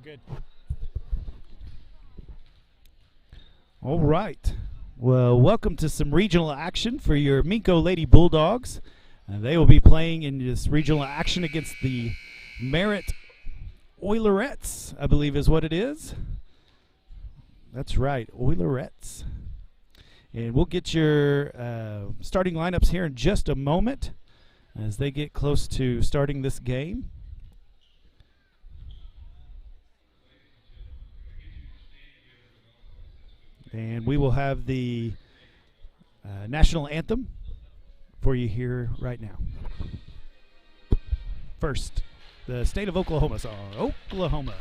Good. All right. Well, welcome to some regional action for your Minco Lady Bulldogs. They will be playing in this regional action against the Merritt Oilerettes, I believe is what it is. That's right, Oilerettes. And we'll get your starting lineups here in just a moment as they get close to starting this game. And we will have the national anthem for you here right now. First, the state of Oklahoma song, Oklahoma.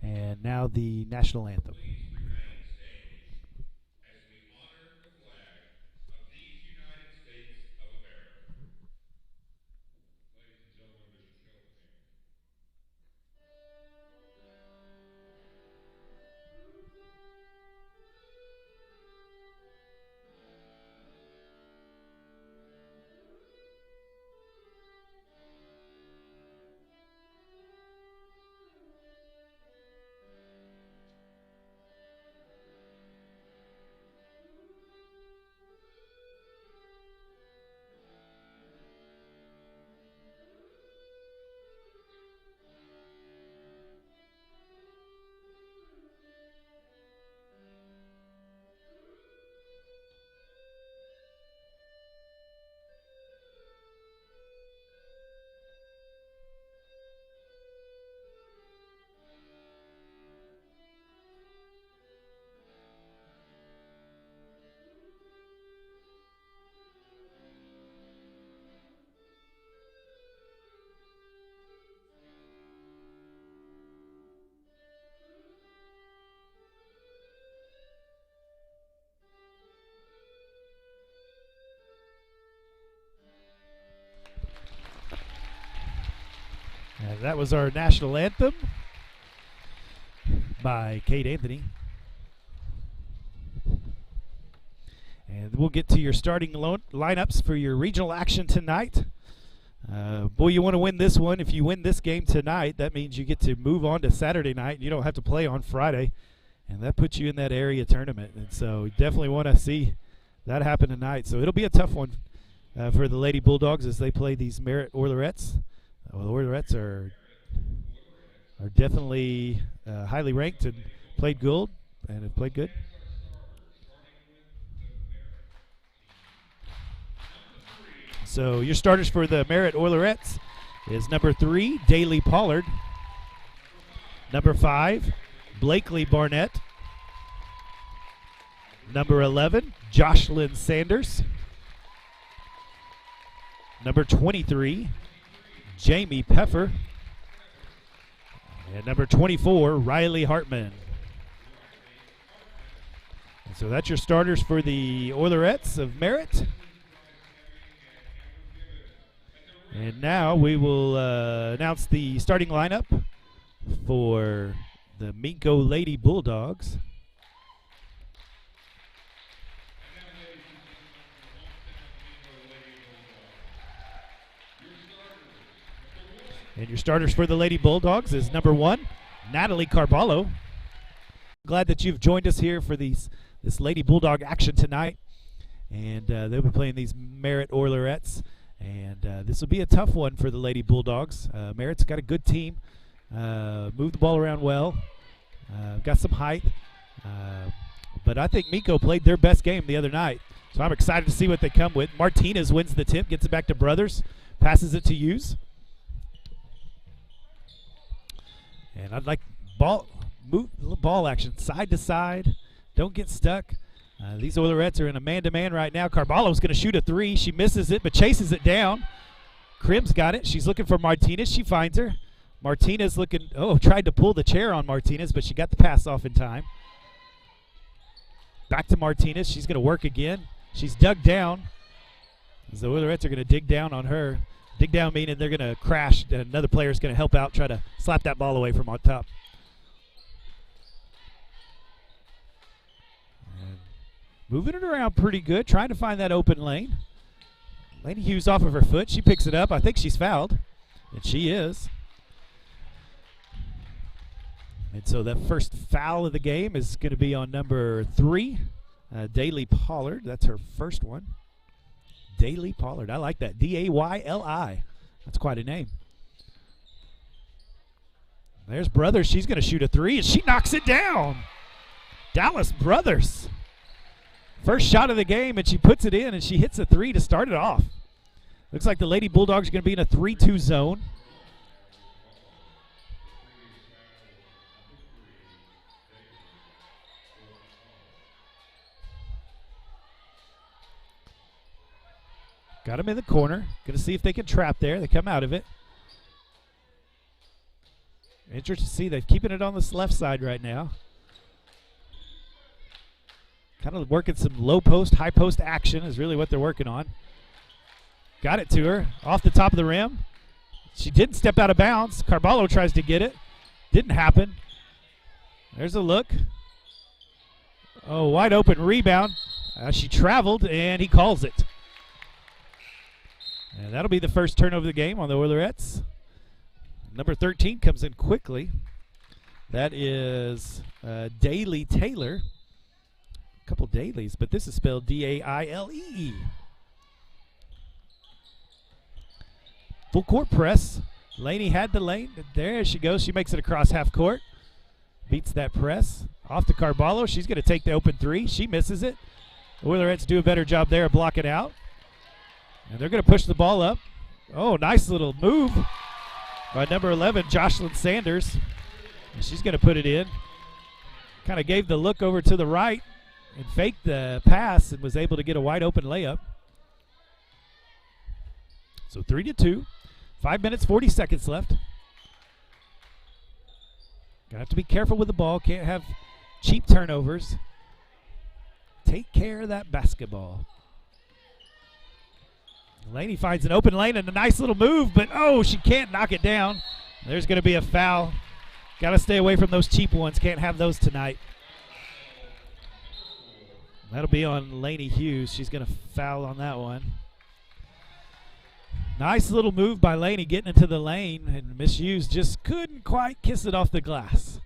And now the national anthem. And that was our national anthem by Kate Anthony. And we'll get to your starting lineups for your regional action tonight. Boy, you want to win this one. If you win this game tonight, that means you get to move on to Saturday night. You don't have to play on Friday, and that puts you in that area tournament. And so you definitely want to see that happen tonight. So it'll be a tough one for the Lady Bulldogs as they play these Merritt Oilerettes. Well, the Oilerettes are definitely highly ranked and played good and have played good. So your starters for the Merritt Oilerettes is number 3, Daly Pollard. Number 5, Blakely Barnett. Number 11, Jocelyn Sanders. Number 23, Jamie Peffer. And number 24, Riley Hartman. And so that's your starters for the Oilerettes of Merritt. And now we will announce the starting lineup for the Minco Lady Bulldogs. And your starters for the Lady Bulldogs is number 1, Natalie Carballo. Glad that you've joined us here for this Lady Bulldog action tonight. And they'll be playing these Merritt Oilerettes. And this will be a tough one for the Lady Bulldogs. Merritt's got a good team. Moved the ball around well. Got some height. But I think Minco played their best game the other night. So I'm excited to see what they come with. Martinez wins the tip, gets it back to Brothers, passes it to Hughes. And I'd like move a little ball action, side to side. Don't get stuck. These Oilerettes are in a man-to-man right now. Carballo's going to shoot a three. She misses it, but chases it down. Krim's got it. She's looking for Martinez. She finds her. Martinez tried to pull the chair on Martinez, but she got the pass off in time. Back to Martinez. She's going to work again. She's dug down. The Oilerettes are going to dig down on her. Dig down meaning they're going to crash, and another player is going to help out, try to slap that ball away from on top. And moving it around pretty good, trying to find that open lane. Lady Hughes off of her foot. She picks it up. I think she's fouled, and she is. And so that first foul of the game is going to be on number 3, Daly Pollard. That's her first one. Daly Pollard. I like that. D-A-Y-L-I. That's quite a name. There's Brothers. She's going to shoot a three, and she knocks it down. Dallas Brothers. First shot of the game, and she puts it in, and she hits a three to start it off. Looks like the Lady Bulldogs are going to be in a 3-2 zone. Got them in the corner. Going to see if they can trap there. They come out of it. Interesting to see. They're keeping it on this left side right now. Kind of working some low post, high post action is really what they're working on. Got it to her. Off the top of the rim. She didn't step out of bounds. Carballo tries to get it. Didn't happen. There's a look. Oh, wide open rebound. She traveled, and he calls it. And that'll be the first turnover of the game on the Oilerettes. Number 13 comes in quickly. That is Daly Taylor. A couple Dailies, but this is spelled D-A-I-L-E-E. Full court press. Laney had the lane. There she goes. She makes it across half court. Beats that press. Off to Carballo. She's going to take the open three. She misses it. The Oilerettes do a better job there of blocking out. And they're going to push the ball up. Oh, nice little move by number 11, Jocelyn Sanders. And she's going to put it in. Kind of gave the look over to the right and faked the pass and was able to get a wide open layup. So 3-2. 5 minutes, 40 seconds left. Gonna have to be careful with the ball. Can't have cheap turnovers. Take care of that basketball. Laney finds an open lane and a nice little move, but she can't knock it down. There's going to be a foul. Got to stay away from those cheap ones. Can't have those tonight. That'll be on Laney Hughes. She's going to foul on that one. Nice little move by Laney getting into the lane, and Miss Hughes just couldn't quite kiss it off the glass.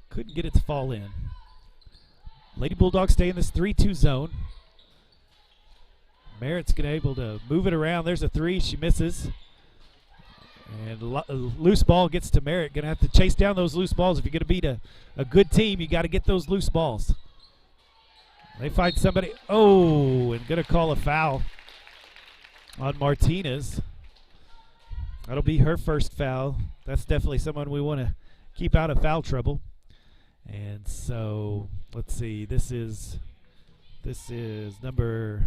Couldn't get it to fall in. Lady Bulldogs stay in this 3-2 zone. Merritt's going to be able to move it around. There's a three. She misses. And a loose ball gets to Merritt. Going to have to chase down those loose balls. If you're going to beat a good team, you got to get those loose balls. They find somebody. And going to call a foul on Martinez. That'll be her first foul. That's definitely someone we want to keep out of foul trouble. And so, let's see. This is number...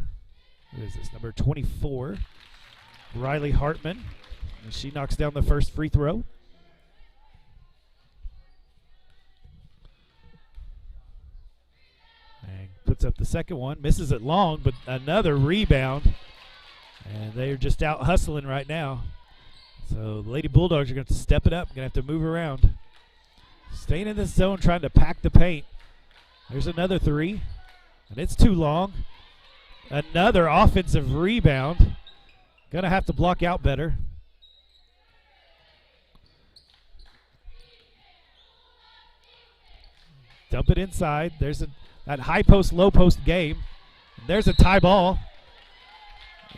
Who is this? Number 24, Riley Hartman. And she knocks down the first free throw. And puts up the second one. Misses it long, but another rebound. And they're just out hustling right now. So the Lady Bulldogs are going to step it up. Going to have to move around. Staying in this zone, trying to pack the paint. There's another three. And it's too long. Another offensive rebound. Gonna have to block out better. Dump it inside. There's that high post, low post game. There's a tie ball.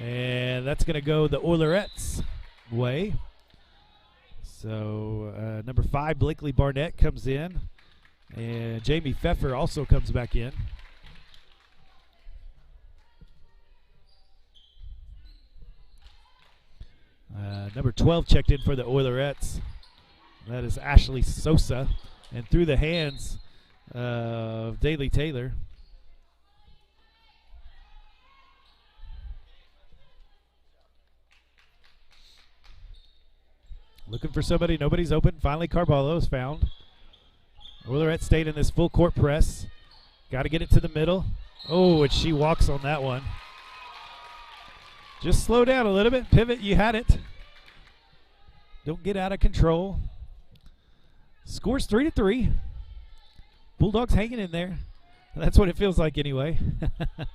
And that's gonna go the Oilerettes' way. So number 5, Blakely Barnett, comes in. And Jamie Pfeffer also comes back in. Number 12 checked in for the Oilerettes. That is Ashley Sosa. And through the hands of Daly Taylor. Looking for somebody. Nobody's open. Finally, Carballo is found. Oilerette stayed in this full court press. Got to get it to the middle. Oh, and she walks on that one. Just slow down a little bit. Pivot, you had it. Don't get out of control. Scores 3-3. Bulldogs hanging in there. That's what it feels like anyway. I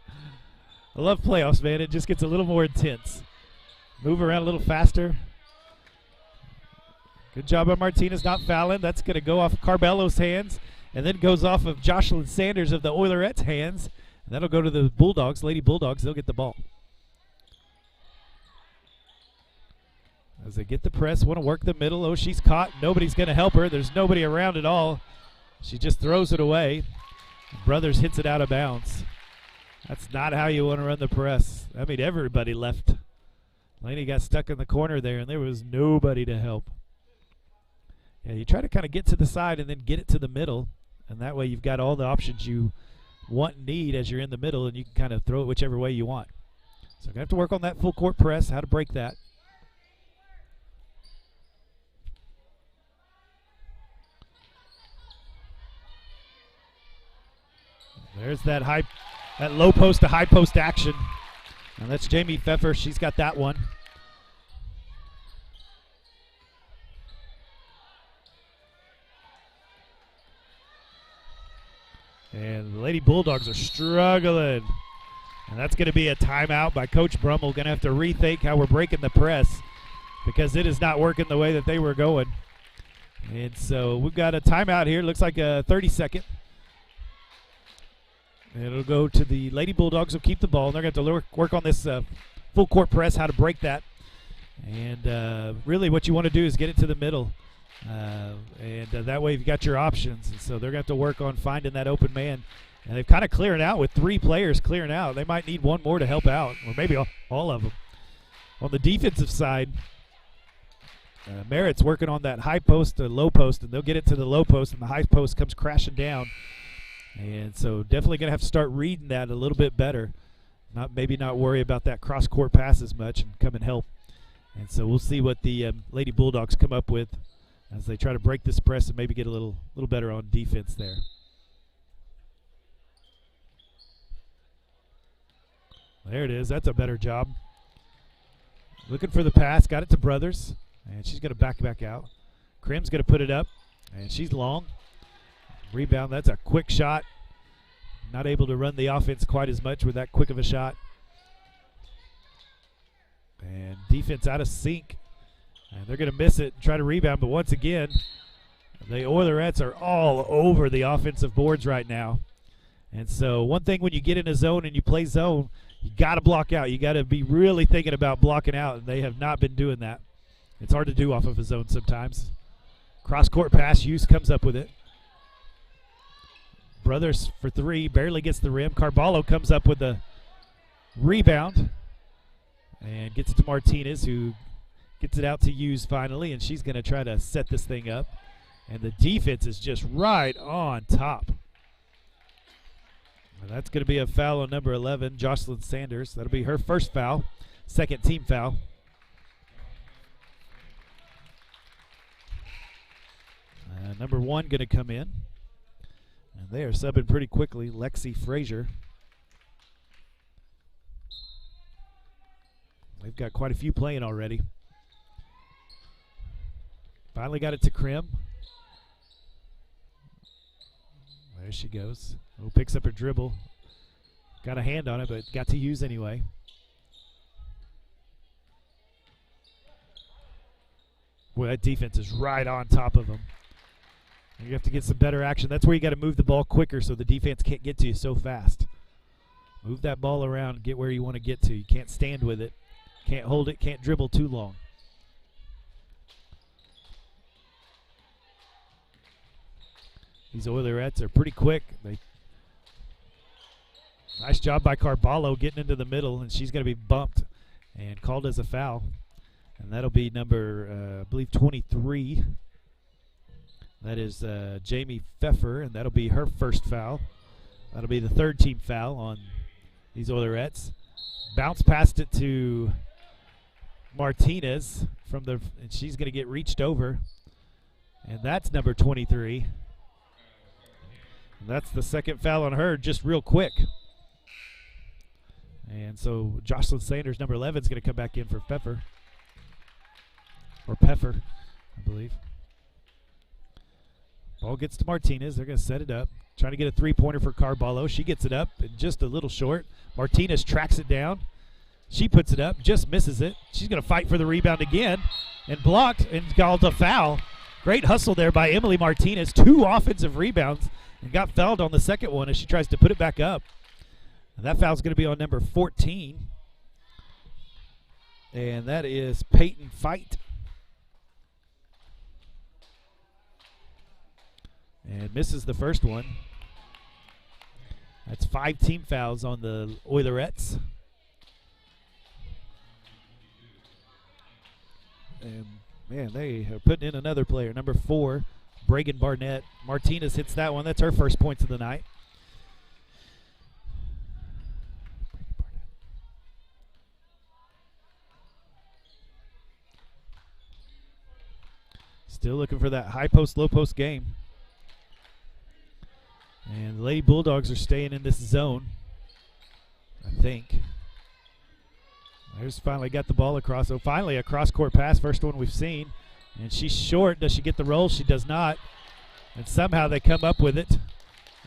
love playoffs, man. It just gets a little more intense. Move around a little faster. Good job by Martinez not fouling. That's going to go off Carballo's hands and then goes off of Jocelyn Sanders of the Oilerettes' hands. And that'll go to the Bulldogs, Lady Bulldogs. They'll get the ball. As they get the press, want to work the middle. Oh, she's caught. Nobody's going to help her. There's nobody around at all. She just throws it away. Brothers hits it out of bounds. That's not how you want to run the press. I mean, everybody left. Laney got stuck in the corner there, and there was nobody to help. Yeah, you try to kind of get to the side and then get it to the middle, and that way you've got all the options you want and need as you're in the middle, and you can kind of throw it whichever way you want. So you're going to have to work on that full court press, how to break that. There's that low post to high post action. And that's Jamie Pfeffer. She's got that one. And the Lady Bulldogs are struggling. And that's going to be a timeout by Coach Brummel. Going to have to rethink how we're breaking the press because it is not working the way that they were going. And so we've got a timeout here. Looks like a 30-second. And it'll go to the Lady Bulldogs who keep the ball. And they're going to have to work on this full court press, how to break that. And really what you want to do is get it to the middle. And that way you've got your options. And so they're going to have to work on finding that open man. And they've kind of clearing out with 3 players clearing out. They might need one more to help out, or maybe all of them. On the defensive side, Merritt's working on that high post to low post, and they'll get it to the low post, and the high post comes crashing down. And so definitely going to have to start reading that a little bit better. Maybe not worry about that cross-court pass as much and come and help. And so we'll see what the Lady Bulldogs come up with as they try to break this press and maybe get a little better on defense there. There it is. That's a better job. Looking for the pass. Got it to Brothers. And she's going to back out. Krim's going to put it up. And she's long. Rebound. That's a quick shot. Not able to run the offense quite as much with that quick of a shot. And defense out of sync. And they're going to miss it and try to rebound. But once again, the Oilerettes are all over the offensive boards right now. And so one thing when you get in a zone and you play zone, you got to block out. You got to be really thinking about blocking out. And they have not been doing that. It's hard to do off of a zone sometimes. Cross-court pass. Hughes comes up with it. Brothers for 3, barely gets the rim. Carballo comes up with the rebound and gets it to Martinez, who gets it out to Hughes finally, and she's going to try to set this thing up. And the defense is just right on top. And that's going to be a foul on number 11, Jocelyn Sanders. That'll be her first foul, second team foul. Number 1 going to come in. And they are subbing pretty quickly. Lexi Frazier. They've got quite a few playing already. Finally got it to Krim. There she goes. Oh, picks up her dribble. Got a hand on it, but got to use anyway. Boy, that defense is right on top of them. You have to get some better action. That's where you got to move the ball quicker so the defense can't get to you so fast. Move that ball around and get where you want to get to. You can't stand with it. Can't hold it. Can't dribble too long. These Oilerettes are pretty quick. Nice job by Carballo getting into the middle, and she's going to be bumped and called as a foul. And that'll be number, I believe, 23. That is Jamie Pfeffer, and that'll be her first foul. That'll be the third team foul on these Oilerettes. Bounce past it to Martinez and she's going to get reached over. And that's number 23. And that's the second foul on her, just real quick. And so Jocelyn Sanders, number 11, is going to come back in for Pfeffer. Or Pfeffer, I believe. Ball gets to Martinez. They're going to set it up. Trying to get a three-pointer for Carballo. She gets it up and just a little short. Martinez tracks it down. She puts it up, just misses it. She's going to fight for the rebound again and blocked and called a foul. Great hustle there by Emily Martinez. 2 offensive rebounds and got fouled on the second one as she tries to put it back up. And that foul's going to be on number 14. And that is Peyton Fight. And misses the first one. That's 5 team fouls on the Oilerettes. And, man, they are putting in another player. Number 4, Bregan Barnett. Martinez hits that one. That's her first points of the night. Still looking for that high post, low post game. And the Lady Bulldogs are staying in this zone, I think. There's finally got the ball across. So finally a cross-court pass, first one we've seen. And she's short. Does she get the roll? She does not. And somehow they come up with it.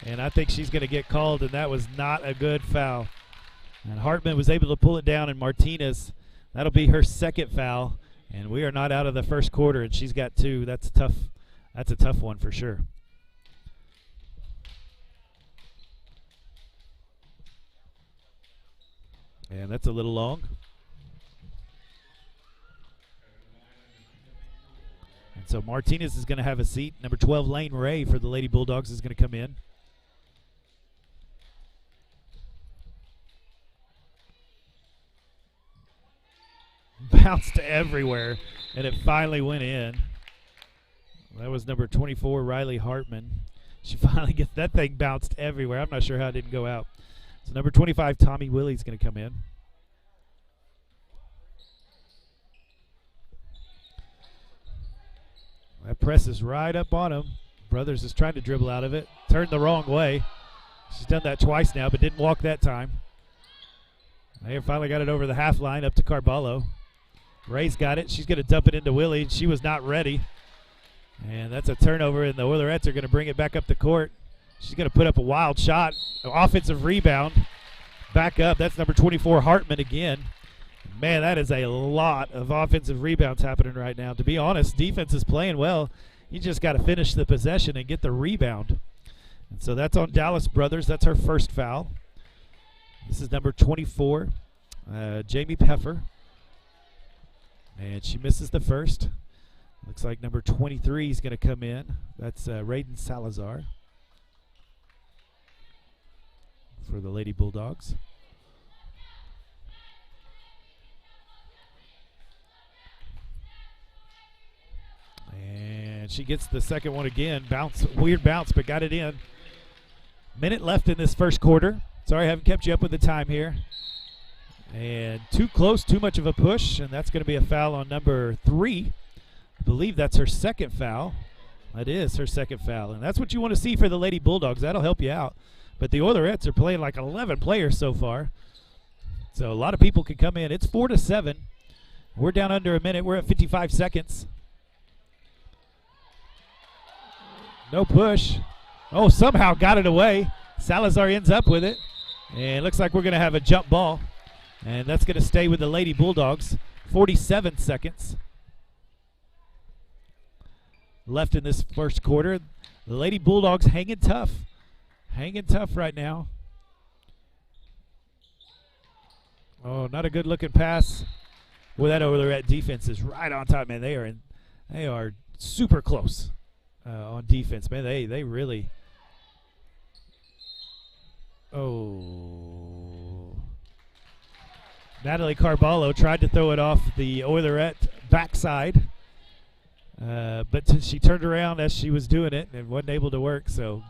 And I think she's going to get called, and that was not a good foul. And Hartman was able to pull it down, and Martinez, that'll be her second foul. And we are not out of the first quarter, and she's got 2. That's tough. That's a tough one for sure. And that's a little long. And so Martinez is going to have a seat. Number 12, Lane Ray for the Lady Bulldogs is going to come in. Bounced everywhere, and it finally went in. That was number 24, Riley Hartman. She finally gets that thing bounced everywhere. I'm not sure how it didn't go out. So number 25, Tommy Willie's going to come in. That press is right up on him. Brothers is trying to dribble out of it. Turned the wrong way. She's done that twice now, but didn't walk that time. They finally got it over the half line up to Carballo. Ray's got it. She's going to dump it into Willie. She was not ready. And that's a turnover, and the Oilerettes are going to bring it back up the court. She's going to put up a wild shot. Offensive rebound. Back up. That's number 24, Hartman again. Man, that is a lot of offensive rebounds happening right now. To be honest, defense is playing well. You just got to finish the possession and get the rebound. And so that's on Dallas Brothers. That's her first foul. This is number 24, Jamie Pfeffer. And she misses the first. Looks like number 23 is going to come in. That's Raiden Salazar for the Lady Bulldogs. And she gets the second one again. Bounce, weird bounce, but got it in. Minute left in this first quarter. Sorry I haven't kept you up with the time here. And too close, too much of a push, and that's going to be a foul on number 3. I believe that's her second foul. That is her second foul, and that's what you want to see for the Lady Bulldogs. That'll help you out. But the Oilerettes are playing like 11 players so far. So a lot of people can come in. It's 4-7. We're down under a minute. We're at 55 seconds. No push. Oh, somehow got it away. Salazar ends up with it. And it looks like we're going to have a jump ball. And that's going to stay with the Lady Bulldogs. 47 seconds left in this first quarter. The Lady Bulldogs hanging tough. Hanging tough right now. Oh, not a good looking pass. Well, that Oilerette defense is right on top, man. They are super close. on defense. Man, they really. Oh. Natalie Carballo tried to throw it off the Oilerette backside, but she turned around as she was doing it and wasn't able to work. So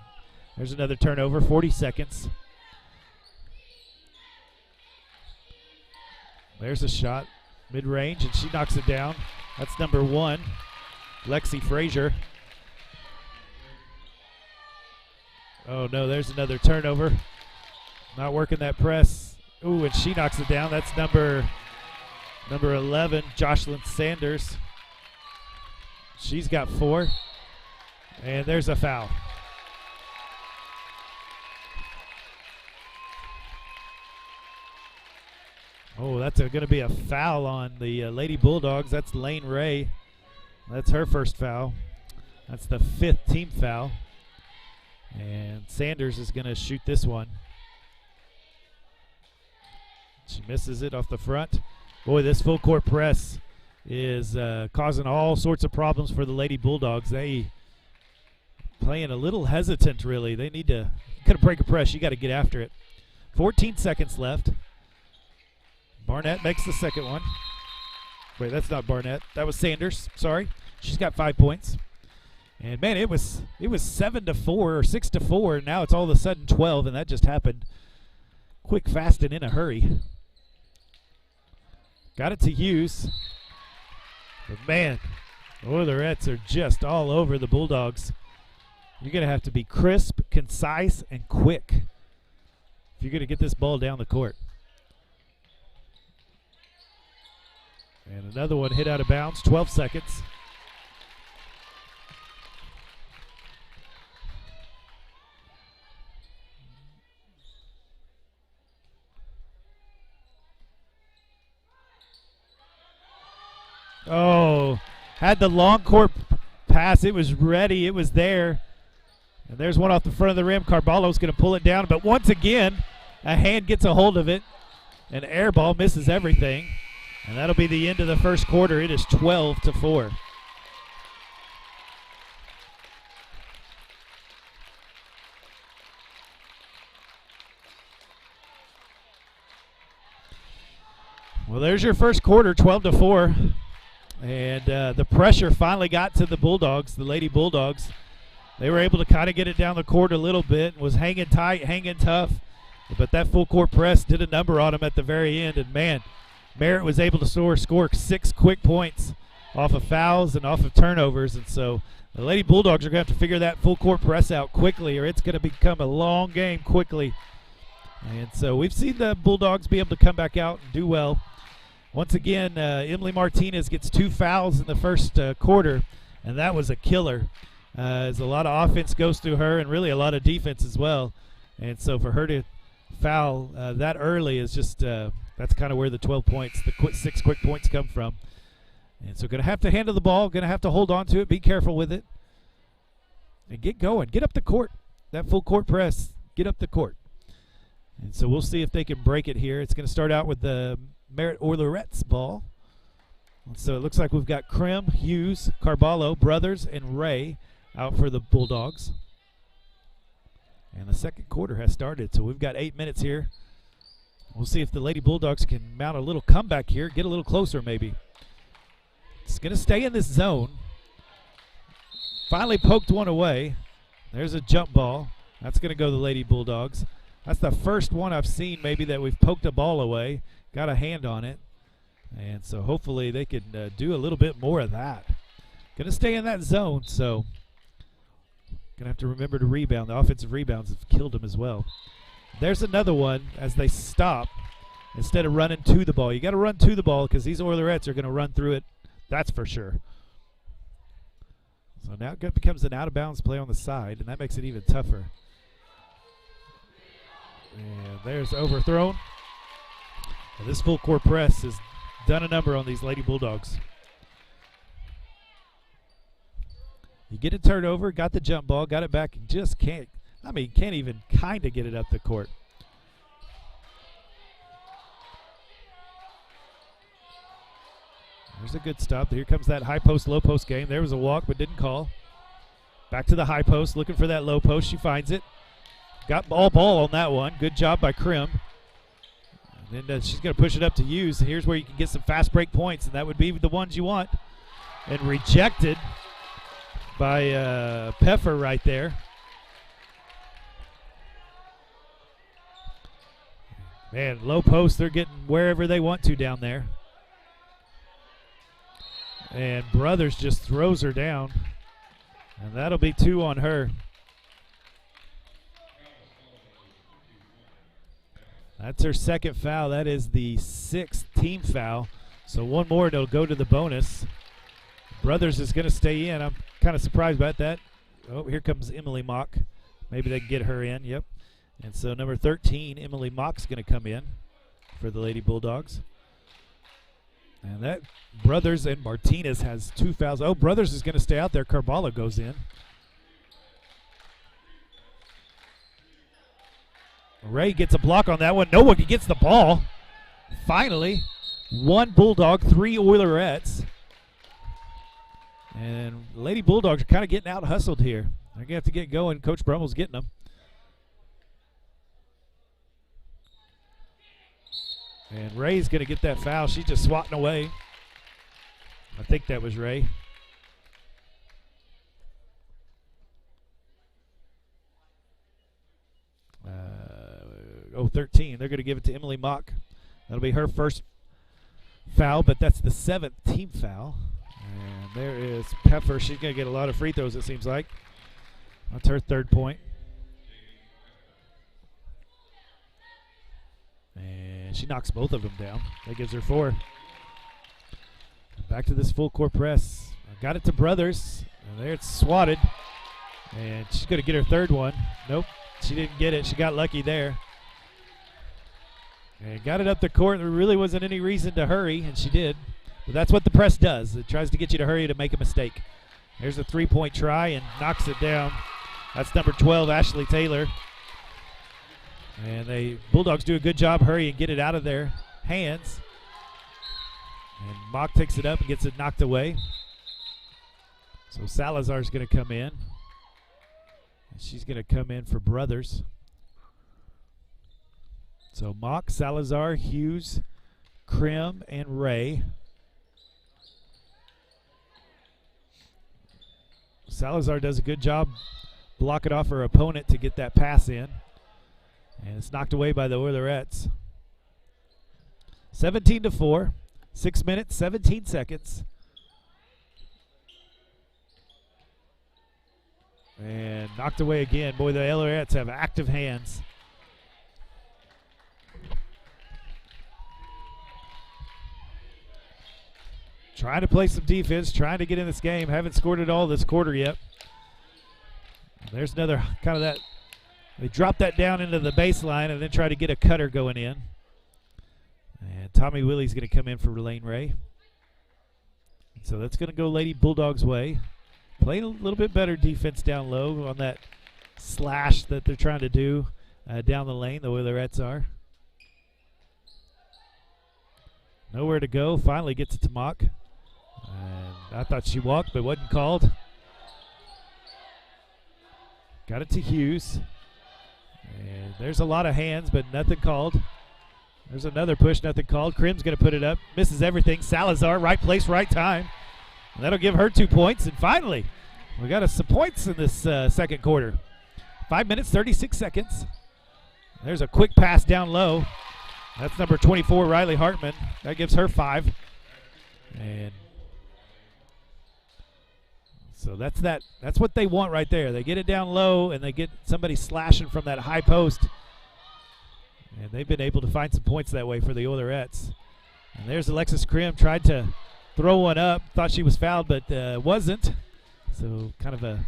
there's another turnover, 40 seconds. There's a shot, mid-range, and she knocks it down. That's number 1, Lexi Frazier. Oh, no, there's another turnover. Not working that press. Ooh, and she knocks it down. That's number 11, Jocelyn Sanders. She's got 4. And there's a foul. Oh, that's going to be a foul on the Lady Bulldogs. That's Lane Ray. That's her first foul. That's the 5th team foul. And Sanders is going to shoot this one. She misses it off the front. Boy, this full court press is causing all sorts of problems for the Lady Bulldogs. They playing a little hesitant, really. They need to break a press. You got to get after it. 14 seconds left. Barnett makes the second one. Wait, that's not Barnett. That was Sanders. Sorry. She's got 5 points. And man, it was 7-4 or 6-4, and now it's all of a sudden 12, and that just happened quick, fast, and in a hurry. Got it to Hughes. But man, the Oilerettes are just all over the Bulldogs. You're going to have to be crisp, concise, and quick if you're going to get this ball down the court. And another one hit out of bounds, 12 seconds. Oh, had the long court pass. It was ready. It was there. And there's one off the front of the rim. Carballo's going to pull it down. But once again, a hand gets a hold of it. An air ball misses everything. And that'll be the end of the first quarter. It is 12-4. Well, there's your first quarter, 12-4. And the pressure finally got to the Bulldogs, the Lady Bulldogs. They were able to kind of get it down the court a little bit, was hanging tight, hanging tough. But that full court press did a number on them at the very end. And, man, Merritt was able to score 6 quick points off of fouls and off of turnovers. And so the Lady Bulldogs are going to have to figure that full court press out quickly, or it's going to become a long game quickly. And so we've seen the Bulldogs be able to come back out and do well. Once again, Emily Martinez gets 2 fouls in the first quarter, and that was a killer. As a lot of offense goes through her and really a lot of defense as well. And so for her to foul that early is just that's kind of where the 12 points, the 6 quick points come from. And so going to have to handle the ball, going to have to hold on to it, be careful with it, and get going. Get up the court. That full court press, get up the court. And so we'll see if they can break it here. It's going to start out with the Merritt Oilerettes ball. And so it looks like we've got Krim, Hughes, Carballo, Brothers, and Ray out for the Bulldogs. And the second quarter has started, so we've got 8 minutes here. We'll see if the Lady Bulldogs can mount a little comeback here, get a little closer maybe. It's going to stay in this zone. Finally poked one away. There's a jump ball. That's going to go to the Lady Bulldogs. That's the first one I've seen maybe that we've poked a ball away, got a hand on it. And so hopefully they can do a little bit more of that. Going to stay in that zone, so going to have to remember to rebound. The offensive rebounds have killed them as well. There's another one as they stop instead of running to the ball. You got to run to the ball because these Oilerettes are going to run through it. That's for sure. So now it becomes an out-of-bounds play on the side, and that makes it even tougher. And there's overthrown. And this full court press has done a number on these Lady Bulldogs. You get a turnover, got the jump ball, got it back, and just can't even kind of get it up the court. There's a good stop. Here comes that high post, low post game. There was a walk, but didn't call. Back to the high post, looking for that low post. She finds it. Got ball on that one. Good job by Krim. And then she's going to push it up to Hughes. Here's where you can get some fast break points, and that would be the ones you want. And rejected by Peffer right there. Man, low post, they're getting wherever they want to down there. And Brothers just throws her down. And that'll be 2 on her. That's her second foul. That is the 6th team foul. So one more, and it'll go to the bonus. Brothers is going to stay in. I'm kind of surprised about that. Oh, here comes Emily Mock. Maybe they can get her in. Yep. And so number 13, Emily Mock's going to come in for the Lady Bulldogs. And that Brothers and Martinez has 2 fouls. Oh, Brothers is going to stay out there. Carballo goes in. Ray gets a block on that one. No one gets the ball. Finally, 1 Bulldog, 3 Oilerettes. And Lady Bulldogs are kind of getting out hustled here. They're going to have to get going. Coach Brummel's getting them. And Ray's going to get that foul. She's just swatting away. I think that was Ray. Oh, 13. They're going to give it to Emily Mock. That'll be her first foul, but that's the 7th team foul. And there is Peffer. She's going to get a lot of free throws, it seems like. That's her 3rd point. And she knocks both of them down. That gives her 4. Back to this full court press. Got it to Brothers. And there it's swatted. And she's going to get her 3rd one. Nope, she didn't get it. She got lucky there. And got it up the court. There really wasn't any reason to hurry, and she did. But that's what the press does. It tries to get you to hurry to make a mistake. There's a 3-point try and knocks it down. That's number 12, Ashley Taylor. And the Bulldogs do a good job hurry and get it out of their hands. And Mock takes it up and gets it knocked away. So Salazar's going to come in. And she's going to come in for Brothers. So Mock, Salazar, Hughes, Krim, and Ray. Salazar does a good job blocking off her opponent to get that pass in. And it's knocked away by the Oilerettes. 17-4, 6 minutes, 17 seconds. And knocked away again. Boy, the Oilerettes have active hands. Trying to play some defense, trying to get in this game. Haven't scored at all this quarter yet. There's another kind of that. They drop that down into the baseline and then try to get a cutter going in. And Tommy Willie's going to come in for Lane Ray. So that's going to go Lady Bulldogs' way. Playing a little bit better defense down low on that slash that they're trying to do down the lane, the Oilerettes are. Nowhere to go. Finally gets it to Mock. And I thought she walked, but wasn't called. Got it to Hughes. And there's a lot of hands, but nothing called. There's another push, nothing called. Krim's going to put it up. Misses everything. Salazar, right place, right time. And that'll give her 2 points. And finally, we got us some points in this second quarter. 5 minutes, 36 seconds. There's a quick pass down low. That's number 24, Riley Hartman. That gives her 5. And so that's that. That's what they want right there. They get it down low, and they get somebody slashing from that high post. And they've been able to find some points that way for the Oilerettes. And there's Alexis Krim, tried to throw one up. Thought she was fouled, but wasn't. So kind of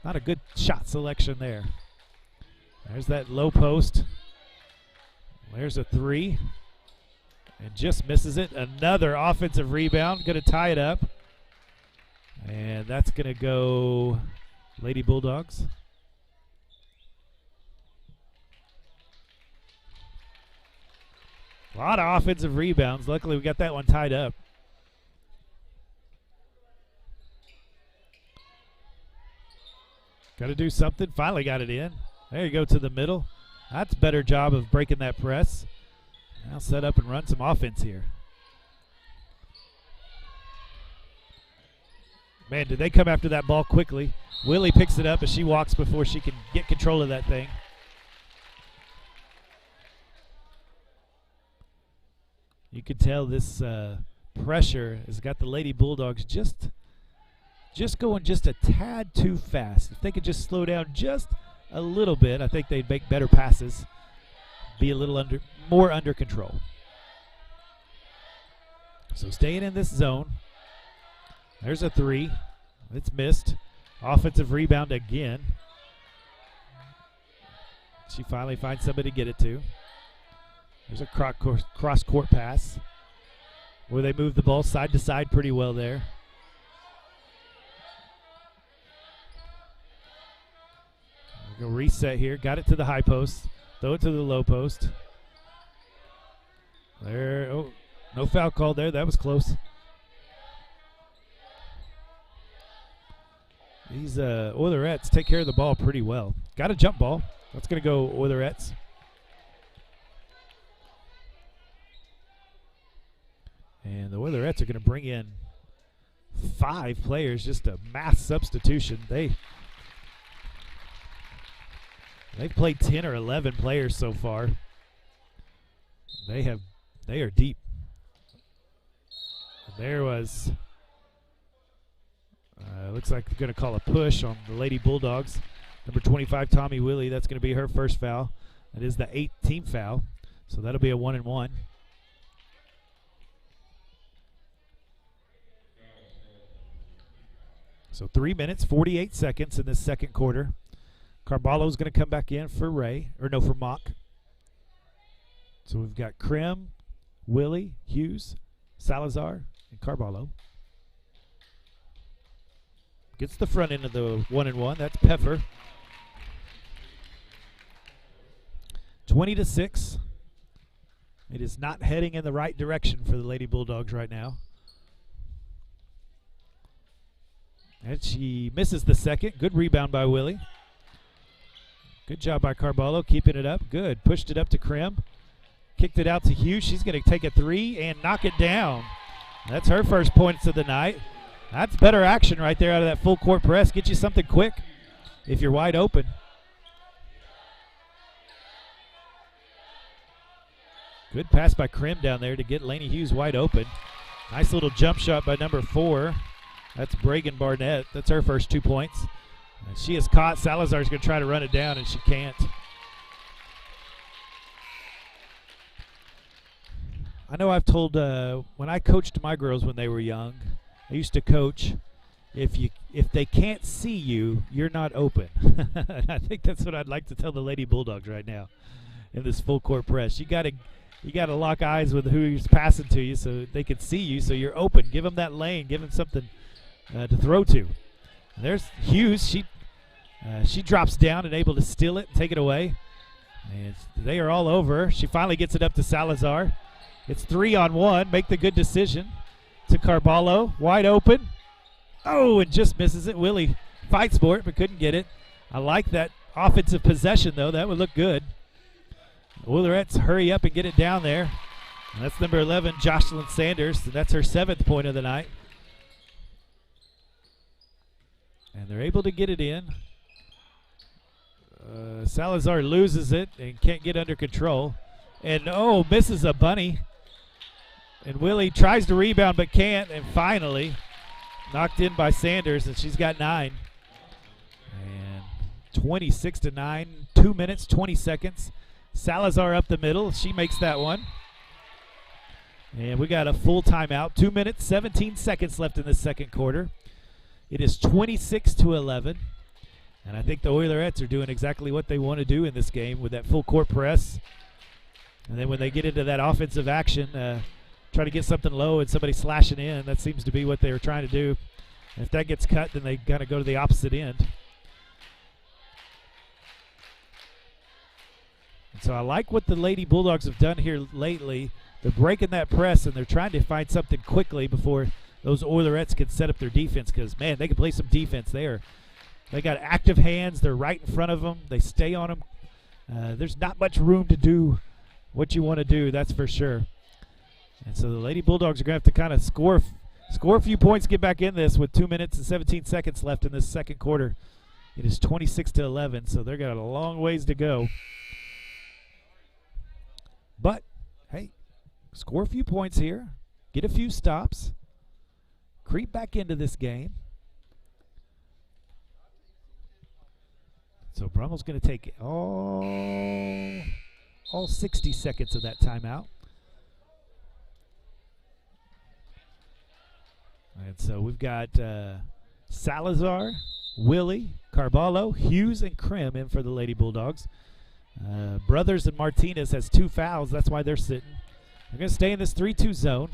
not a good shot selection there. There's that low post. There's a 3. And just misses it. Another offensive rebound. Going to tie it up. And that's going to go Lady Bulldogs. A lot of offensive rebounds. Luckily, we got that one tied up. Got to do something. Finally got it in. There you go to the middle. That's a better job of breaking that press. Now set up and run some offense here. Man, did they come after that ball quickly. Willie picks it up as she walks before she can get control of that thing. You can tell this pressure has got the Lady Bulldogs just going just a tad too fast. If they could just slow down just a little bit, I think they'd make better passes, be a little more under control. So staying in this zone. There's a three. It's missed. Offensive rebound again. She finally finds somebody to get it to. There's a cross-court pass where they move the ball side to side pretty well there. We'll go reset here. Got it to the high post. Throw it to the low post. There. Oh, no foul called there. That was close. These Oilerettes take care of the ball pretty well. Got a jump ball. That's going to go Oilerettes. And the Oilerettes are going to bring in 5 players, just a mass substitution. They've played 10 or 11 players so far. They are deep. There was looks like they're going to call a push on the Lady Bulldogs. Number 25, Tommy Willie, that's going to be her first foul. That is the 8th team foul, so that'll be a 1-and-1. So 3 minutes, 48 seconds in this second quarter. Carballo's going to come back in for for Mock. So we've got Krim, Willie, Hughes, Salazar, and Carballo. Gets the front end of the 1-and-1. That's Peffer. 20-6. It is not heading in the right direction for the Lady Bulldogs right now. And she misses the second. Good rebound by Willie. Good job by Carballo, keeping it up. Good. Pushed it up to Krim. Kicked it out to Hughes. She's going to take a three and knock it down. That's her first points of the night. That's better action right there out of that full court press. Get you something quick if you're wide open. Good pass by Krim down there to get Lainey Hughes wide open. Nice little jump shot by number 4. That's Bragan Barnett. That's her first 2 points. And she is caught. Salazar's going to try to run it down, and she can't. I know I've told when I coached my girls when they were young, I used to coach, if they can't see you, you're not open. And I think that's what I'd like to tell the Lady Bulldogs right now in this full court press. You got to lock eyes with who's passing to you so they can see you, so you're open. Give them that lane. Give them something to throw to. And there's Hughes. She drops down and able to steal it and take it away. And they are all over. She finally gets it up to Salazar. It's 3-on-1. Make the good decision to Carballo. Wide open. Oh, and just misses it. Willie fights for it but couldn't get it. I like that offensive possession, though. That would look good. The Oilerettes hurry up and get it down there. And that's number 11, Jocelyn Sanders. And that's her 7th point of the night. And they're able to get it in. Salazar loses it and can't get under control. And, misses a bunny. And Willie tries to rebound but can't. And finally knocked in by Sanders, and she's got 9. And 26-9, 2 minutes, 20 seconds. Salazar up the middle. She makes that one. And we got a full timeout. 2 minutes, 17 seconds left in the second quarter. It is 26-11. And I think the Oilerettes are doing exactly what they want to do in this game with that full court press. And then when they get into that offensive action, try to get something low and somebody slashing in. That seems to be what they were trying to do. And if that gets cut, then they got to go to the opposite end. And so I like what the Lady Bulldogs have done here lately. They're breaking that press, and they're trying to find something quickly before those Oilerettes can set up their defense because, man, they can play some defense there. They got active hands. They're right in front of them. They stay on them. There's not much room to do what you want to do, that's for sure. And so the Lady Bulldogs are going to have to kind of score a few points, get back in this with 2 minutes and 17 seconds left in this second quarter. It is 26-11, so they've got a long ways to go. But, hey, score a few points here, get a few stops, creep back into this game. So Brummel's going to take all 60 seconds of that timeout. And so we've got Salazar, Willie, Carballo, Hughes, and Krim in for the Lady Bulldogs. Brothers and Martinez has 2 fouls. That's why they're sitting. They're going to stay in this 3-2 zone.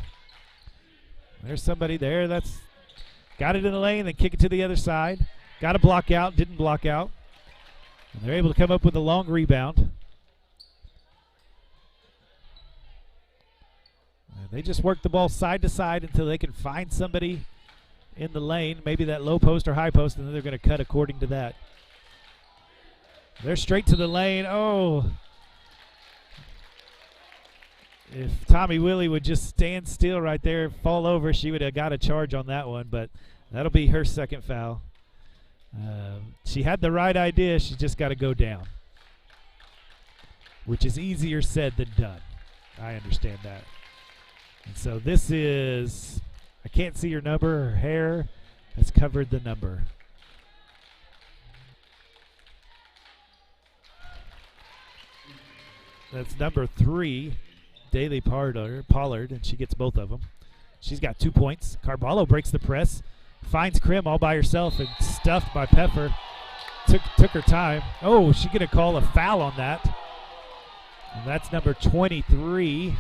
There's somebody there that's got it in the lane, then kick it to the other side. Got to block out, didn't block out. And they're able to come up with a long rebound. And they just work the ball side to side until they can find somebody in the lane, maybe that low post or high post, and then they're going to cut according to that. They're straight to the lane. Oh. If Tommy Willie would just stand still right there, fall over, she would have got a charge on that one, but that'll be her second foul. She had the right idea. She's just got to go down, which is easier said than done. I understand that. And so this is, I can't see her number. Her hair has covered the number. That's number 3, Daly Pollard, and she gets both of them. She's got 2 points. Carballo breaks the press, finds Krim all by herself and stuffed by Pepper. Took her time. Oh, she's going to call a foul on that. And that's number 23,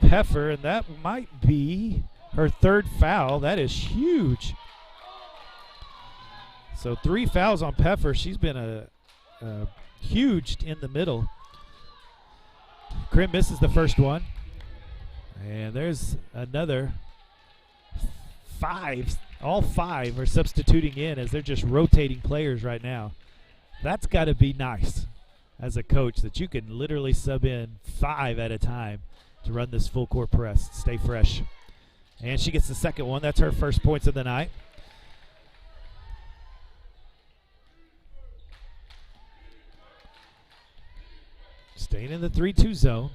Pepper, and that might be her 3rd foul. That is huge. So 3 fouls on Pepper. She's been a huge in the middle. Krim misses the first one. And there's another 5. All 5 are substituting in as they're just rotating players right now. That's got to be nice as a coach that you can literally sub in 5 at a time to run this full court press, stay fresh. And she gets the second one. That's her first points of the night. Staying in the 3-2 zone.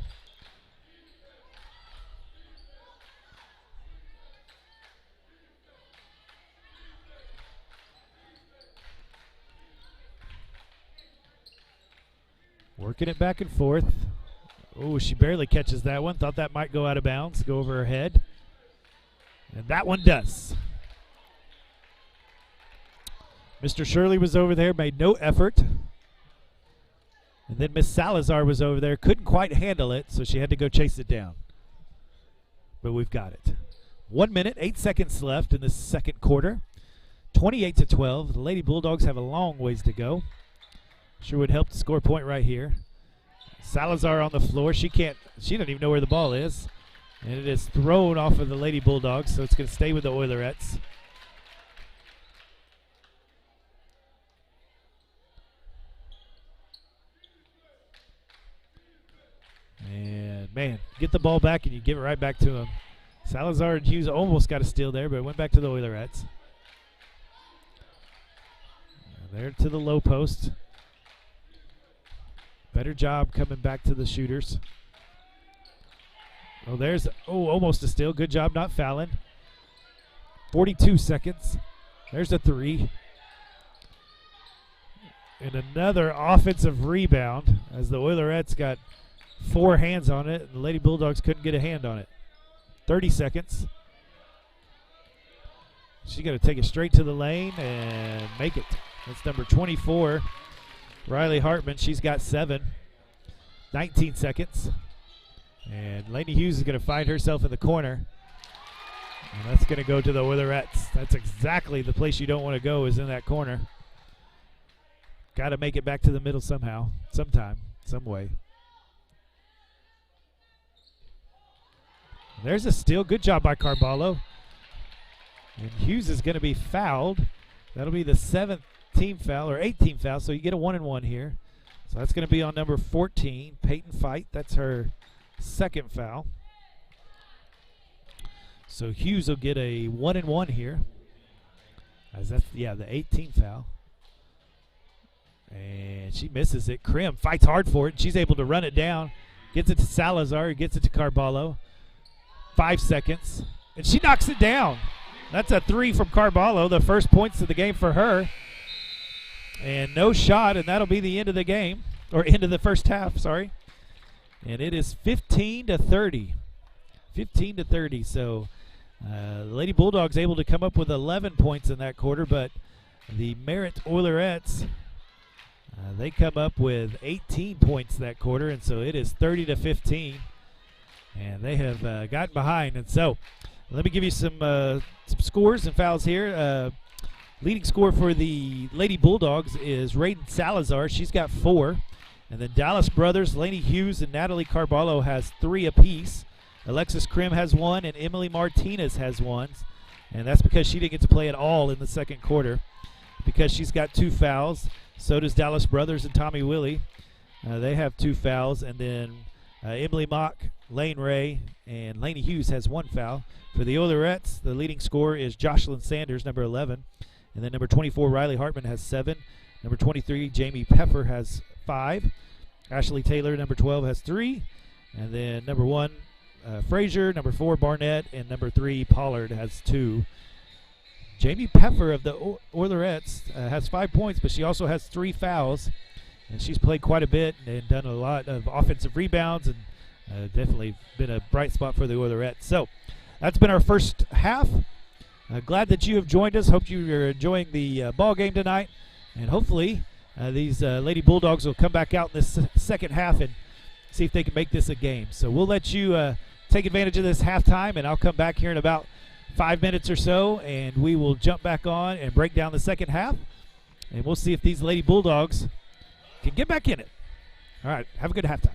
Working it back and forth. Oh, she barely catches that one. Thought that might go out of bounds, go over her head. And that one does. Mr. Shirley was over there, made no effort. And then Miss Salazar was over there, couldn't quite handle it, so she had to go chase it down. But we've got it. 1 minute, 8 seconds left in this second quarter. 28-12. The Lady Bulldogs have a long ways to go. Sure would help to score a point right here. Salazar on the floor. She doesn't even know where the ball is. And it is thrown off of the Lady Bulldogs, so it's going to stay with the Oilerettes. And, man, get the ball back and you give it right back to him. Salazar and Hughes almost got a steal there, but it went back to the Oilerettes. There to the low post. Better job coming back to the shooters. Oh, there's, almost a steal. Good job not fouling. 42 seconds. There's a 3. And another offensive rebound as the Oilerettes got 4 hands on it, and the Lady Bulldogs couldn't get a hand on it. 30 seconds. She's going to take it straight to the lane and make it. That's number 24. Riley Hartman, she's got 7. 19 seconds. And Lainey Hughes is going to find herself in the corner. And that's going to go to the Oilerettes. That's exactly the place you don't want to go, is in that corner. Got to make it back to the middle somehow, sometime, some way. There's a steal. Good job by Carballo. And Hughes is going to be fouled. That'll be the 7th team foul, or 8th team foul, so you get a 1-and-1 here. So that's going to be on number 14, Peyton Fight. That's her 2nd foul. So Hughes will get a 1-and-1 here. As that's, the 18th foul. And she misses it. Krim fights hard for it. She's able to run it down. Gets it to Salazar. Gets it to Carballo. 5 seconds. And she knocks it down. That's a 3 from Carballo. The first points of the game for her. And no shot, and that'll be the end of the game. Or end of the first half, sorry. And it is 15-30. 15-30. So Lady Bulldogs able to come up with 11 points in that quarter, but the Merritt Oilerettes, they come up with 18 points that quarter, and so it is 30-15. And they have gotten behind. And so let me give you some scores and fouls here. Leading scorer for the Lady Bulldogs is Raiden Salazar. She's got 4. And then Dallas Brothers, Lainey Hughes and Natalie Carballo has 3 apiece. Alexis Krim has 1, and Emily Martinez has 1. And that's because she didn't get to play at all in the second quarter because she's got 2 fouls. So does Dallas Brothers and Tommy Willie. They have 2 fouls. And then Emily Mock, Lane Ray, and Lainey Hughes has 1 foul. For the Oilerettes, the leading scorer is Jocelyn Sanders, number 11. And then number 24, Riley Hartman, has 7. Number 23, Jamie Peffer, has 5. Ashley Taylor, number 12, has 3. And then number 1, Frazier, number 4, Barnett, and number 3, Pollard, has 2. Jamie Peffer of the Oilerettes has 5 points, but she also has 3 fouls. And she's played quite a bit and done a lot of offensive rebounds and definitely been a bright spot for the Oilerettes. So that's been our first half. Glad that you have joined us. Hope you're enjoying the ball game tonight. And hopefully these Lady Bulldogs will come back out in this second half and see if they can make this a game. So we'll let you take advantage of this halftime, and I'll come back here in about 5 minutes or so, and we will jump back on and break down the second half. And we'll see if these Lady Bulldogs can get back in it. All right, have a good halftime.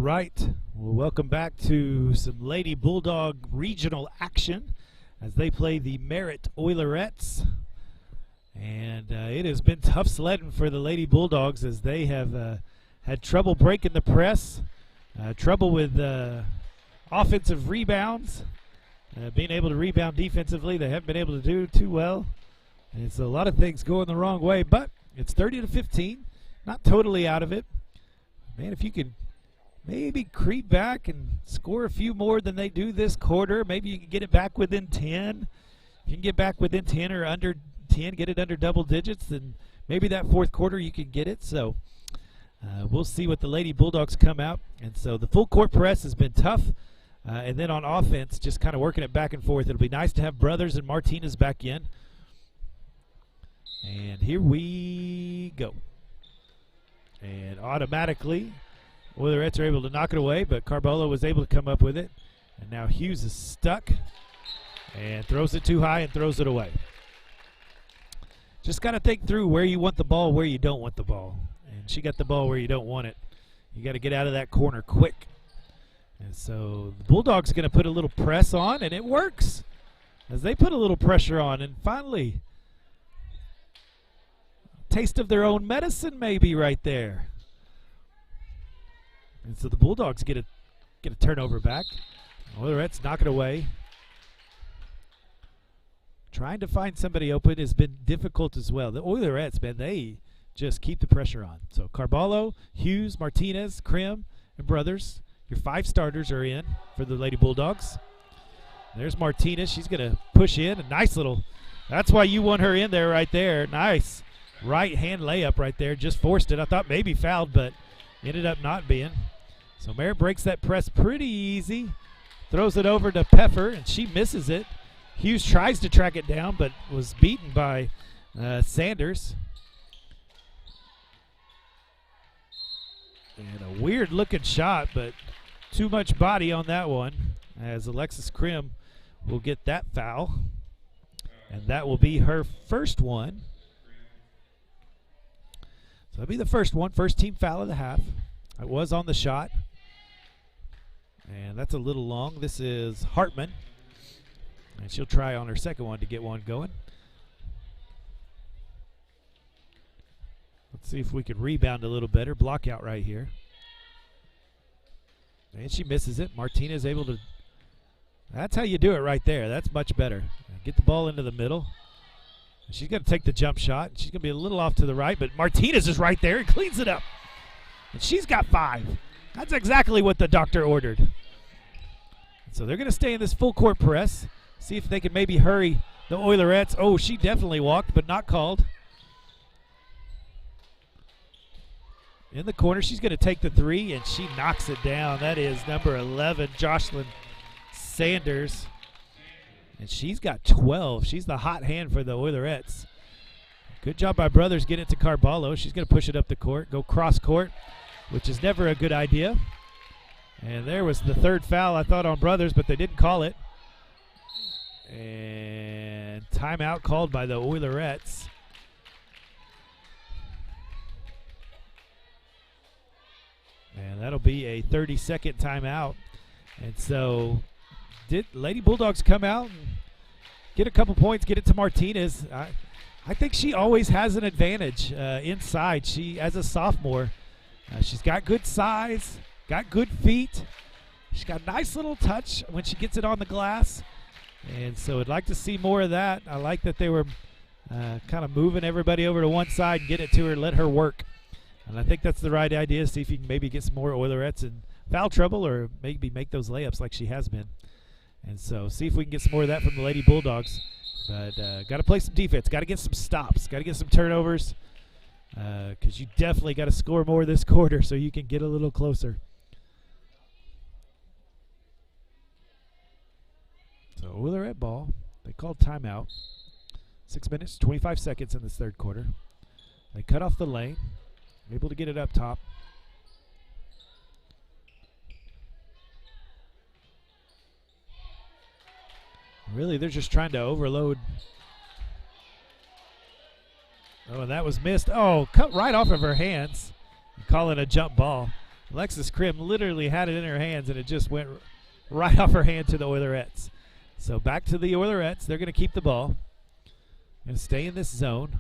right. Well, welcome back to some Lady Bulldog regional action as they play the Merritt Oilerettes. And it has been tough sledding for the Lady Bulldogs as they have had trouble breaking the press, trouble with offensive rebounds, being able to rebound defensively. They haven't been able to do too well. And it's a lot of things going the wrong way, but it's 30-15, not totally out of it. Man, if you could maybe creep back and score a few more than they do this quarter, maybe you can get it back within 10. If you can get back within 10 or under 10, get it under double digits, then maybe that fourth quarter you can get it. So we'll see what the Lady Bulldogs come out. And so the full court press has been tough. And then on offense, just kind of working it back and forth. It'll be nice to have Brothers and Martinez back in. And here we go. And automatically, Oilerettes are able to knock it away, but Carbolo was able to come up with it. And now Hughes is stuck and throws it too high and throws it away. Just got to think through where you want the ball, where you don't want the ball. And she got the ball where you don't want it. You got to get out of that corner quick. And so the Bulldogs are going to put a little press on, and it works as they put a little pressure on. And finally, taste of their own medicine maybe right there. And so the Bulldogs get a turnover back. Oilerettes knock it away. Trying to find somebody open has been difficult as well. The Oilerettes, man, they just keep the pressure on. So Carbolo, Hughes, Martinez, Krim, and Brothers. Your 5 starters are in for the Lady Bulldogs. There's Martinez. She's going to push in. A nice little, that's why you want her in there right there. Nice right-hand layup right there. Just forced it. I thought maybe fouled, but ended up not being. So Merritt breaks that press pretty easy. Throws it over to Peffer, and she misses it. Hughes tries to track it down, but was beaten by Sanders. And a weird-looking shot, but too much body on that one, as Alexis Krim will get that foul. And that will be her first one. So that'll be the first one, first team foul of the half. It was on the shot. And that's a little long. This is Hartman. And she'll try on her second one to get one going. Let's see if we can rebound a little better. Block out right here. And she misses it. Martinez able to. That's how you do it right there. That's much better. Get the ball into the middle. She's going to take the jump shot. She's going to be a little off to the right, but Martinez is right there and cleans it up. And she's got 5. That's exactly what the doctor ordered. So they're going to stay in this full court press. See if they can maybe hurry the Oilerettes. Oh, she definitely walked, but not called. In the corner, she's going to take the 3, and she knocks it down. That is number 11, Jocelyn Sanders. And she's got 12. She's the hot hand for the Oilerettes. Good job by Brothers getting it to Carbolo. She's going to push it up the court, go cross court, which is never a good idea. And there was the 3rd foul, I thought, on Brothers, but they didn't call it. And timeout called by the Oilerettes. And that'll be a 30-second timeout. And so did Lady Bulldogs come out and get a couple points, get it to Martinez? I think she always has an advantage inside. She, as a sophomore, she's got good size, got good feet. She's got a nice little touch when she gets it on the glass. And so I'd like to see more of that. I like that they were kind of moving everybody over to one side and get it to her, let her work. And I think that's the right idea. See if you can maybe get some more Oilerettes in foul trouble or maybe make those layups like she has been. And so see if we can get some more of that from the Lady Bulldogs. But got to play some defense. Got to get some stops. Got to get some turnovers because you definitely got to score more this quarter so you can get a little closer. So Oilerette ball. They called timeout. 6 minutes, 25 seconds in this third quarter. They cut off the lane. Able to get it up top. Really, they're just trying to overload. Oh, and that was missed. Oh, cut right off of her hands. Calling a jump ball. Alexis Krim literally had it in her hands, and it just went right off her hand to the Oilerettes. So back to the Oilerettes. They're going to keep the ball. Going to stay in this zone.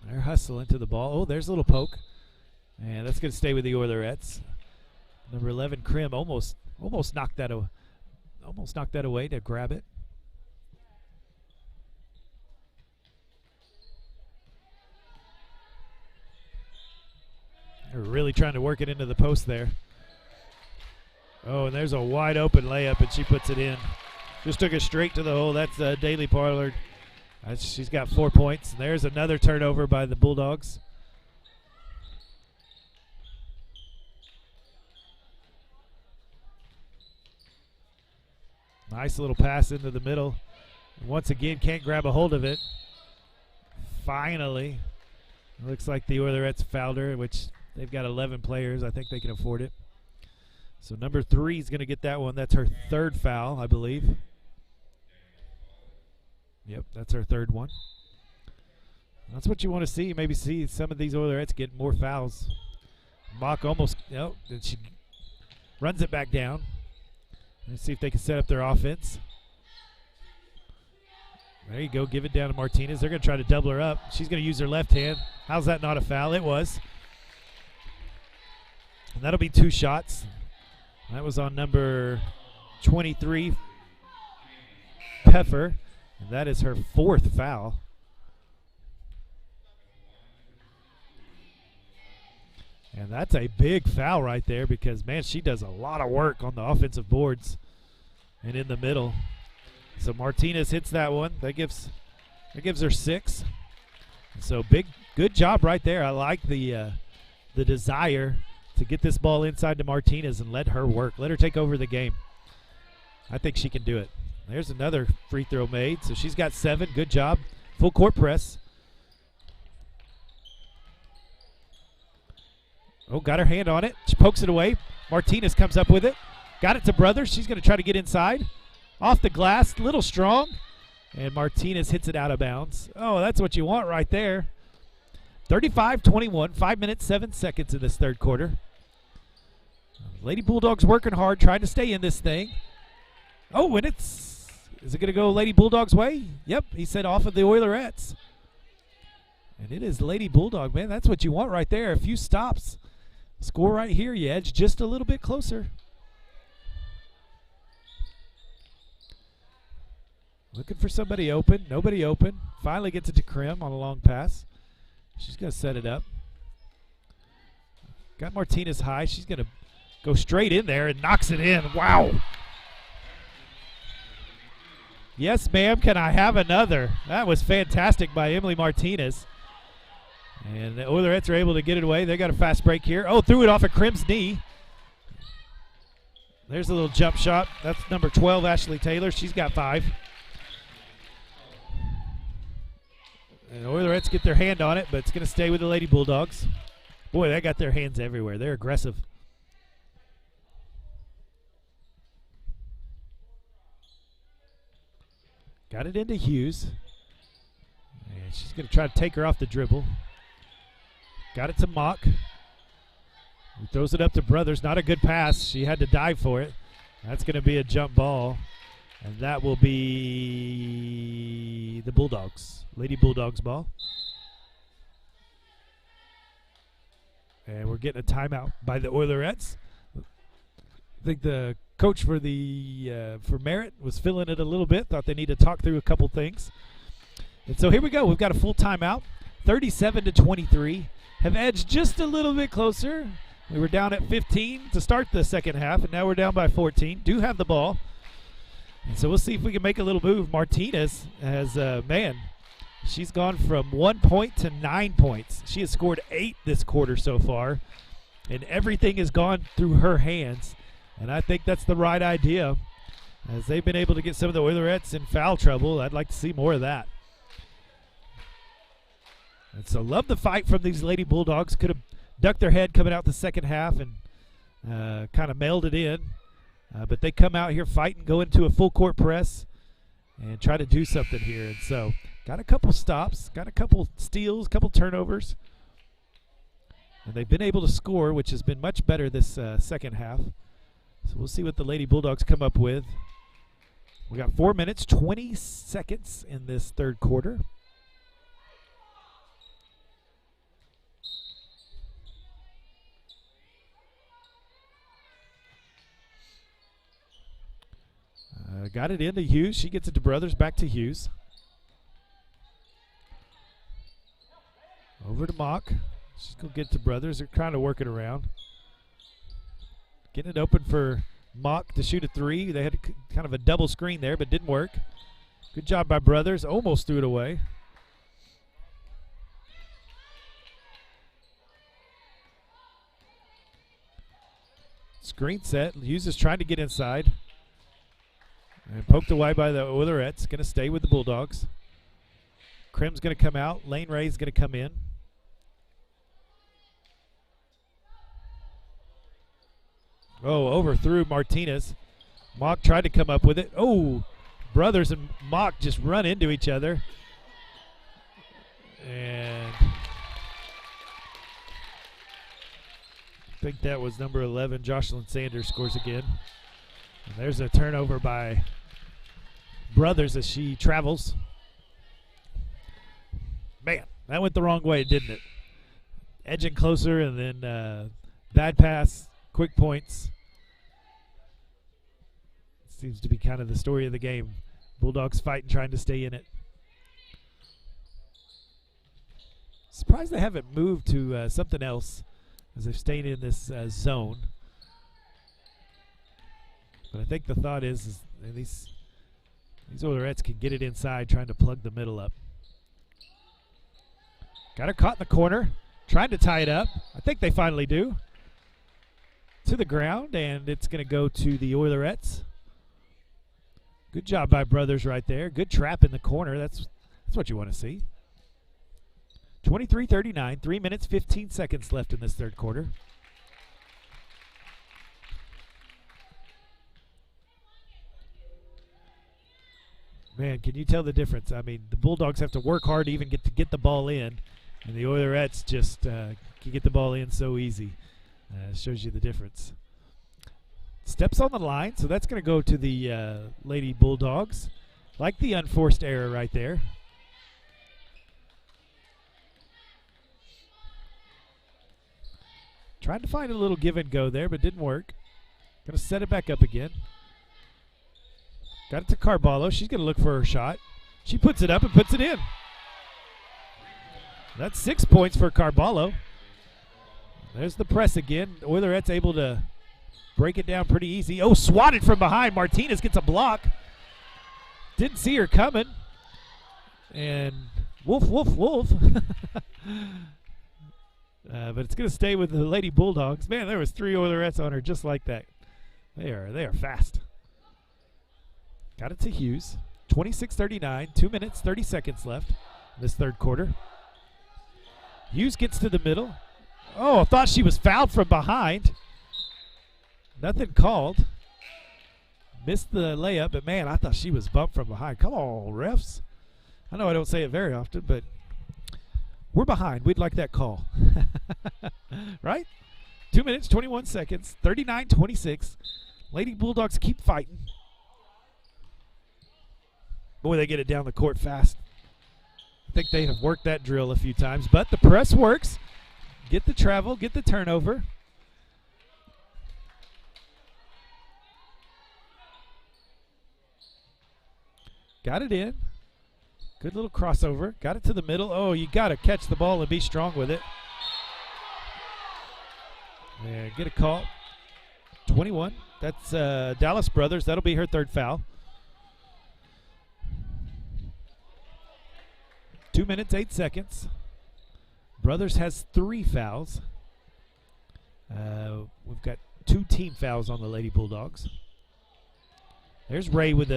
They're hustling to the ball. Oh, there's a little poke. And that's going to stay with the Oilerettes. Number 11, Krim, almost knocked that away to grab it. They're really trying to work it into the post there. Oh, and there's a wide open layup, and she puts it in. Just took it straight to the hole. That's Daly Pollard. She's got 4 points. And there's another turnover by the Bulldogs. Nice little pass into the middle. Once again, can't grab a hold of it. Finally. It looks like the Oilerettes fouled her, which they've got 11 players. I think they can afford it. So number 3 is going to get that one. That's her third foul, I believe. Yep, that's her third one. That's what you want to see. Maybe see some of these Oilerettes get more fouls. Mock almost, and she runs it back down. Let's see if they can set up their offense. There you go. Give it down to Martinez. They're going to try to double her up. She's going to use her left hand. How's that not a foul? It was. And that'll be 2 shots. That was on number 23, Peffer. And that is her 4th foul. And that's a big foul right there because, man, she does a lot of work on the offensive boards and in the middle. So Martinez hits that one. That gives her 6. So good job right there. I like the desire to get this ball inside to Martinez and let her work. Let her take over the game. I think she can do it. There's another free throw made. So she's got 7. Good job. Full court press. Oh, got her hand on it. She pokes it away. Martinez comes up with it. Got it to Brothers. She's going to try to get inside. Off the glass, little strong. And Martinez hits it out of bounds. Oh, that's what you want right there. 35-21, 5 minutes, 7 seconds in this third quarter. Lady Bulldogs working hard, trying to stay in this thing. Oh, and is it going to go Lady Bulldogs' way? Yep, he said off of the Oilerettes. And it is Lady Bulldog, man. That's what you want right there. A few stops. Score right here. You edge just a little bit closer. Looking for somebody open. Nobody open. Finally gets it to Krim on a long pass. She's going to set it up. Got Martinez high. She's going to go straight in there and knocks it in. Wow. Yes, ma'am. Can I have another? That was fantastic by Emily Martinez. And the Oilerettes are able to get it away. They got a fast break here. Oh, threw it off of Krim's knee. There's a little jump shot. That's number 12, Ashley Taylor. She's got 5. And the Oilerettes get their hand on it, but it's going to stay with the Lady Bulldogs. Boy, they got their hands everywhere. They're aggressive. Got it into Hughes. And she's going to try to take her off the dribble. Got it to Mock. He throws it up to Brothers. Not a good pass. She had to dive for it. That's going to be a jump ball. And that will be the Bulldogs. Lady Bulldogs ball. And we're getting a timeout by the Oilerettes. I think the coach for Merritt was feeling it a little bit. Thought they need to talk through a couple things. And so here we go. We've got a full timeout. 37-23. Have edged just a little bit closer. We were down at 15 to start the second half, and now we're down by 14. Do have the ball. And so we'll see if we can make a little move. Martinez has, she's gone from 1 point to 9 points. She has scored 8 this quarter so far, and everything has gone through her hands. And I think that's the right idea. As they've been able to get some of the Oilerettes in foul trouble, I'd like to see more of that. And so love the fight from these Lady Bulldogs. Could have ducked their head coming out the second half and kind of mailed it in. But they come out here fighting, go into a full court press, and try to do something here. And so got a couple stops, got a couple steals, a couple turnovers. And they've been able to score, which has been much better this second half. So we'll see what the Lady Bulldogs come up with. We got 4 minutes, 20 seconds in this third quarter. Got it into Hughes. She gets it to Brothers. Back to Hughes. Over to Mock. She's going to get it to Brothers. They're trying to work it around. Getting it open for Mock to shoot a three. They had kind of a double screen there, but didn't work. Good job by Brothers. Almost threw it away. Screen set. Hughes is trying to get inside. And poked away by the Oilerettes. Going to stay with the Bulldogs. Krim's going to come out. Lane Ray's going to come in. Oh, overthrew Martinez. Mock tried to come up with it. Oh, Brothers and Mock just run into each other. And I think that was number 11, Jocelyn Sanders, scores again. And there's a turnover by Brothers as she travels. Man, that went the wrong way, didn't it? Edging closer and then bad pass, quick points. Seems to be kind of the story of the game. Bulldogs fighting, trying to stay in it. Surprised they haven't moved to something else as they've stayed in this zone. But I think the thought is these Oilerettes can get it inside, trying to plug the middle up. Got her caught in the corner, trying to tie it up. I think they finally do. To the ground, and it's going to go to the Oilerettes. Good job by Brothers right there. Good trap in the corner. That's what you want to see. 23-39, 3 minutes, 15 seconds left in this third quarter. Man, can you tell the difference? I mean, the Bulldogs have to work hard to even get the ball in, and the Oilerettes just can get the ball in so easy. Shows you the difference. Steps on the line, so that's going to go to the Lady Bulldogs. Like the unforced error right there. Tried to find a little give and go there, but didn't work. Going to set it back up again. Got it to Carballo. She's going to look for her shot. She puts it up and puts it in. That's 6 points for Carballo. There's the press again. Oilerette's able to break it down pretty easy. Oh, swatted from behind. Martinez gets a block. Didn't see her coming. And woof, woof, woof. But it's going to stay with the Lady Bulldogs. Man, there was 3 Oilerettes on her just like that. They are fast. Got it to Hughes. 26-39, 2 minutes, 30 seconds left in this third quarter. Hughes gets to the middle. Oh, I thought she was fouled from behind. Nothing called. Missed the layup, but man, I thought she was bumped from behind. Come on, refs. I know I don't say it very often, but we're behind. We'd like that call. Right? 2 minutes, 21 seconds, 39-26. Lady Bulldogs keep fighting. Boy, they get it down the court fast. I think they have worked that drill a few times, but the press works. Get the travel, get the turnover. Got it in. Good little crossover. Got it to the middle. Oh, you got to catch the ball and be strong with it. And get a call. 21. That's Dallas Brothers. That'll be her third foul. 2 minutes, 8 seconds. Brothers has 3 fouls. We've got 2 team fouls on the Lady Bulldogs. There's Ray with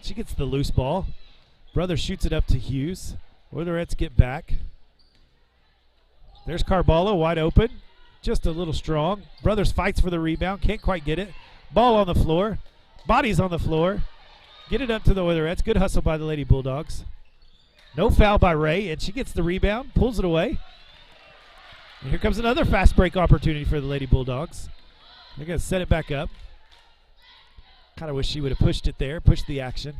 she gets the loose ball. Brothers shoots it up to Hughes. Oilerettes get back. There's Carballo wide open. Just a little strong. Brothers fights for the rebound. Can't quite get it. Ball on the floor. Bodies on the floor. Get it up to the Oilerettes. Good hustle by the Lady Bulldogs. No foul by Ray, and she gets the rebound. Pulls it away. And here comes another fast break opportunity for the Lady Bulldogs. They're going to set it back up. Kind of wish she would have pushed it there, pushed the action.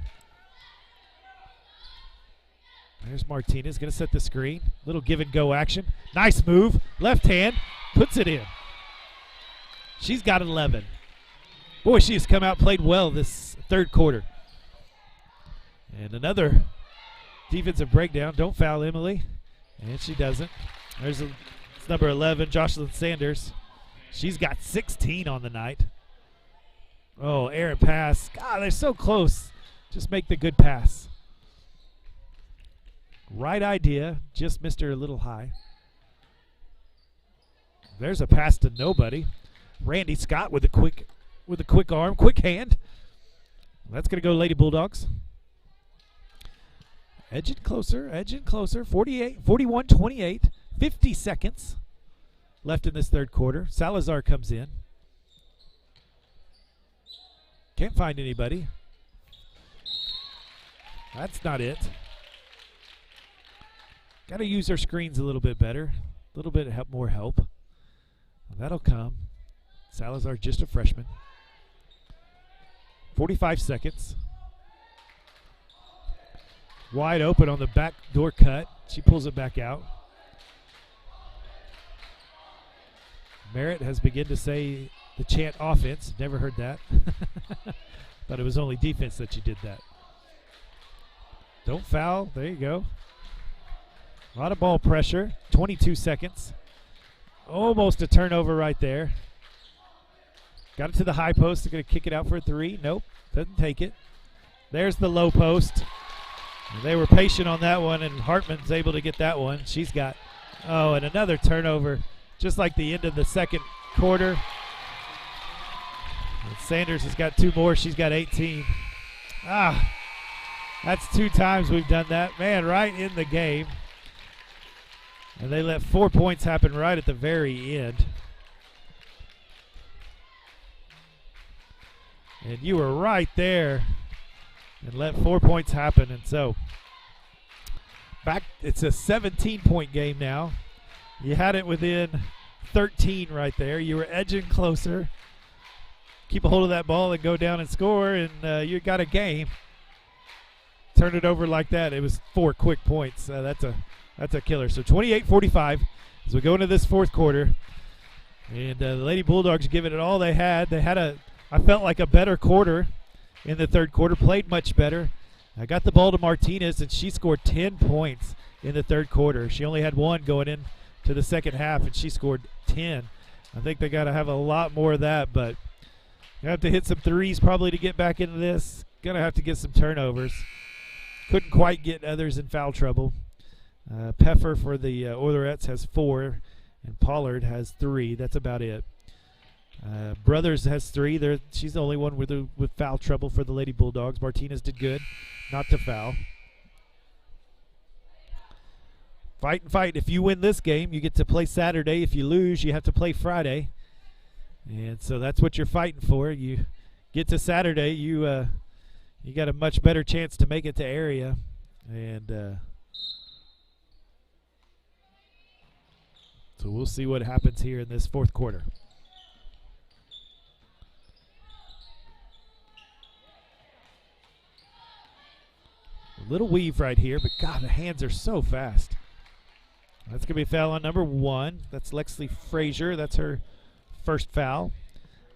There's Martinez, going to set the screen. Little give and go action. Nice move. Left hand, puts it in. She's got 11. Boy, she has come out, played well this third quarter. And another defensive breakdown. Don't foul Emily. And she doesn't. It's number 11, Jocelyn Sanders. She's got 16 on the night. Oh, errant pass. God, they're so close. Just make the good pass. Right idea. Just missed her a little high. There's a pass to nobody. Randy Scott with a quick arm, quick hand. That's going to go Lady Bulldogs. Edging closer. 41-28. 50 seconds left in this third quarter. Salazar comes in. Can't find anybody. That's not it. Got to use our screens a little bit better. A little bit more help. Well, that'll come. Salazar just a freshman. 45 seconds. Wide open on the back door cut. She pulls it back out. Merritt has begun to say the chant offense. Never heard that. Thought it was only defense that you did that. Don't foul. There you go. A lot of ball pressure. 22 seconds. Almost a turnover right there. Got it to the high post. They're going to kick it out for a three. Nope. Doesn't take it. There's the low post. And they were patient on that one, and Hartman's able to get that one. She's got, and another turnover. Just like the end of the second quarter. And Sanders has got 2 more. She's got 18. That's 2 times we've done that. Man, right in the game. And they let 4 points happen right at the very end. And you were right there and let 4 points happen. And so back, it's a 17-point game now. You had it within 13 right there. You were edging closer. Keep a hold of that ball and go down and score, and you got a game. Turn it over like that. It was 4 quick points. That's a killer. So 28-45 as we go into this fourth quarter. And the Lady Bulldogs giving it all they had. They had I felt like a better quarter in the third quarter, played much better. I got the ball to Martinez, and she scored 10 points in the third quarter. She only had 1 going in to the second half, and she scored 10. I think they got to have a lot more of that, but you have to hit some threes probably to get back into this. Going to have to get some turnovers. Couldn't quite get others in foul trouble. Peffer for the Oilerettes has 4, and Pollard has 3. That's about it. Brothers has 3. She's the only one with foul trouble for the Lady Bulldogs. Martinez did good not to foul. Fight and fight. If you win this game, you get to play Saturday. If you lose, you have to play Friday. And so that's what you're fighting for. You get to Saturday, you got a much better chance to make it to area. And so we'll see what happens here in this fourth quarter. A little weave right here, but God, the hands are so fast. That's going to be a foul on number 1. That's Lexley Frazier. That's her first foul.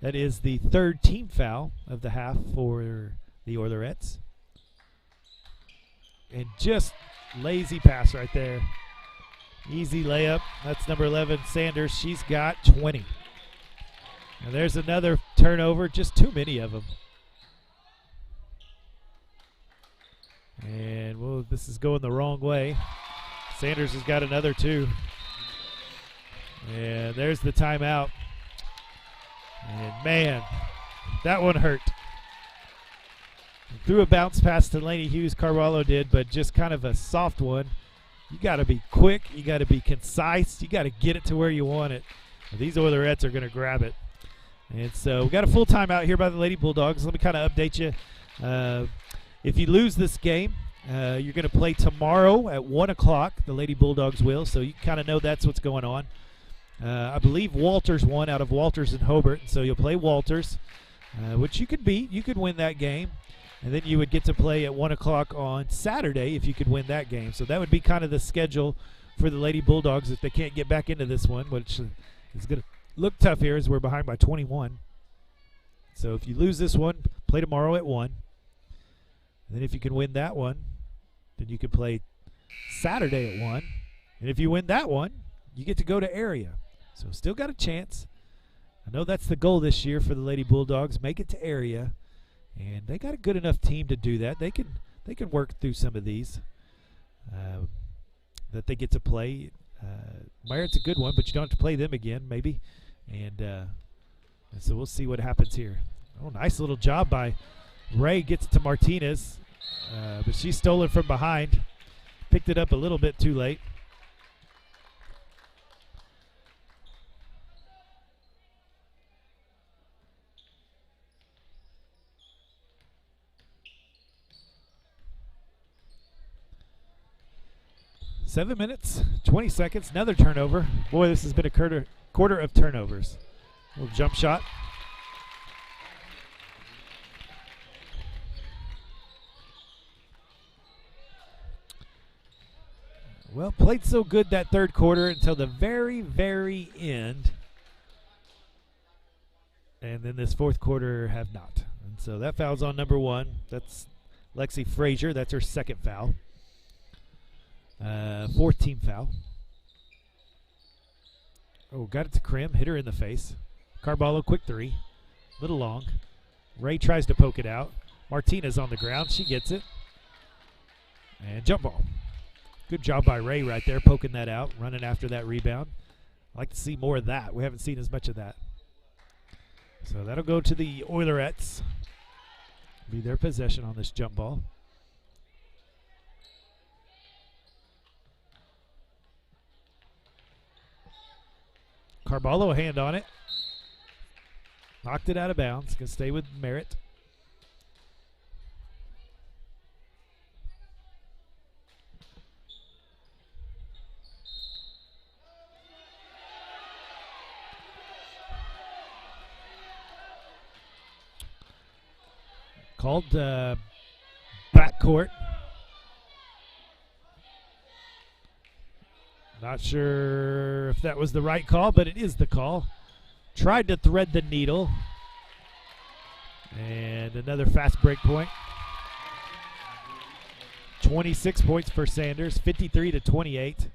That is the 3rd team foul of the half for the Oilerettes. And just lazy pass right there. Easy layup. That's number 11, Sanders. She's got 20. And there's another turnover. Just too many of them. And, well, this is going the wrong way. Sanders has got another 2. And there's the timeout. And, man, that one hurt. Threw a bounce pass to Lainey Hughes, Carvalho did, but just kind of a soft one. You got to be quick. You got to be concise. You got to get it to where you want it. These Oilerettes are going to grab it. And so we got a full timeout here by the Lady Bulldogs. Let me kind of update you. If you lose this game, you're going to play tomorrow at 1 o'clock. The Lady Bulldogs will, so you kind of know that's what's going on. I believe Walters won out of Walters and Hobart, so you'll play Walters, which you could beat. You could win that game, and then you would get to play at 1 o'clock on Saturday if you could win that game. So that would be kind of the schedule for the Lady Bulldogs if they can't get back into this one, which is going to look tough here as we're behind by 21. So if you lose this one, play tomorrow at 1. And then if you can win that one, then you can play Saturday at 1. And if you win that one, you get to go to area. So still got a chance. I know that's the goal this year for the Lady Bulldogs, make it to area. And they got a good enough team to do that. They can work through some of these that they get to play. Merritt's a good one, but you don't have to play them again, maybe. And so we'll see what happens here. Oh, nice little job by Ray. Gets to Martinez, but she's stolen from behind. Picked it up a little bit too late. Seven minutes, 20 seconds, another turnover. Boy, this has been a quarter of turnovers. Little jump shot. Well, played so good that third quarter until the very, very end. And then this fourth quarter have not. And so that foul's on number 1. That's Lexi Frazier. That's her second foul. Fourth team foul. Oh, got it to Krim. Hit her in the face. Carballo, quick three. Little long. Ray tries to poke it out. Martinez on the ground. She gets it. And jump ball. Good job by Ray right there, poking that out, running after that rebound. I'd like to see more of that. We haven't seen as much of that. So that'll go to the Oilerettes. Be their possession on this jump ball. Carballo, a hand on it. Knocked it out of bounds. Going to stay with Merritt. Called backcourt. Not sure if that was the right call, but it is the call. Tried to thread the needle. And another fast break point. 26 points for Sanders, 53-28.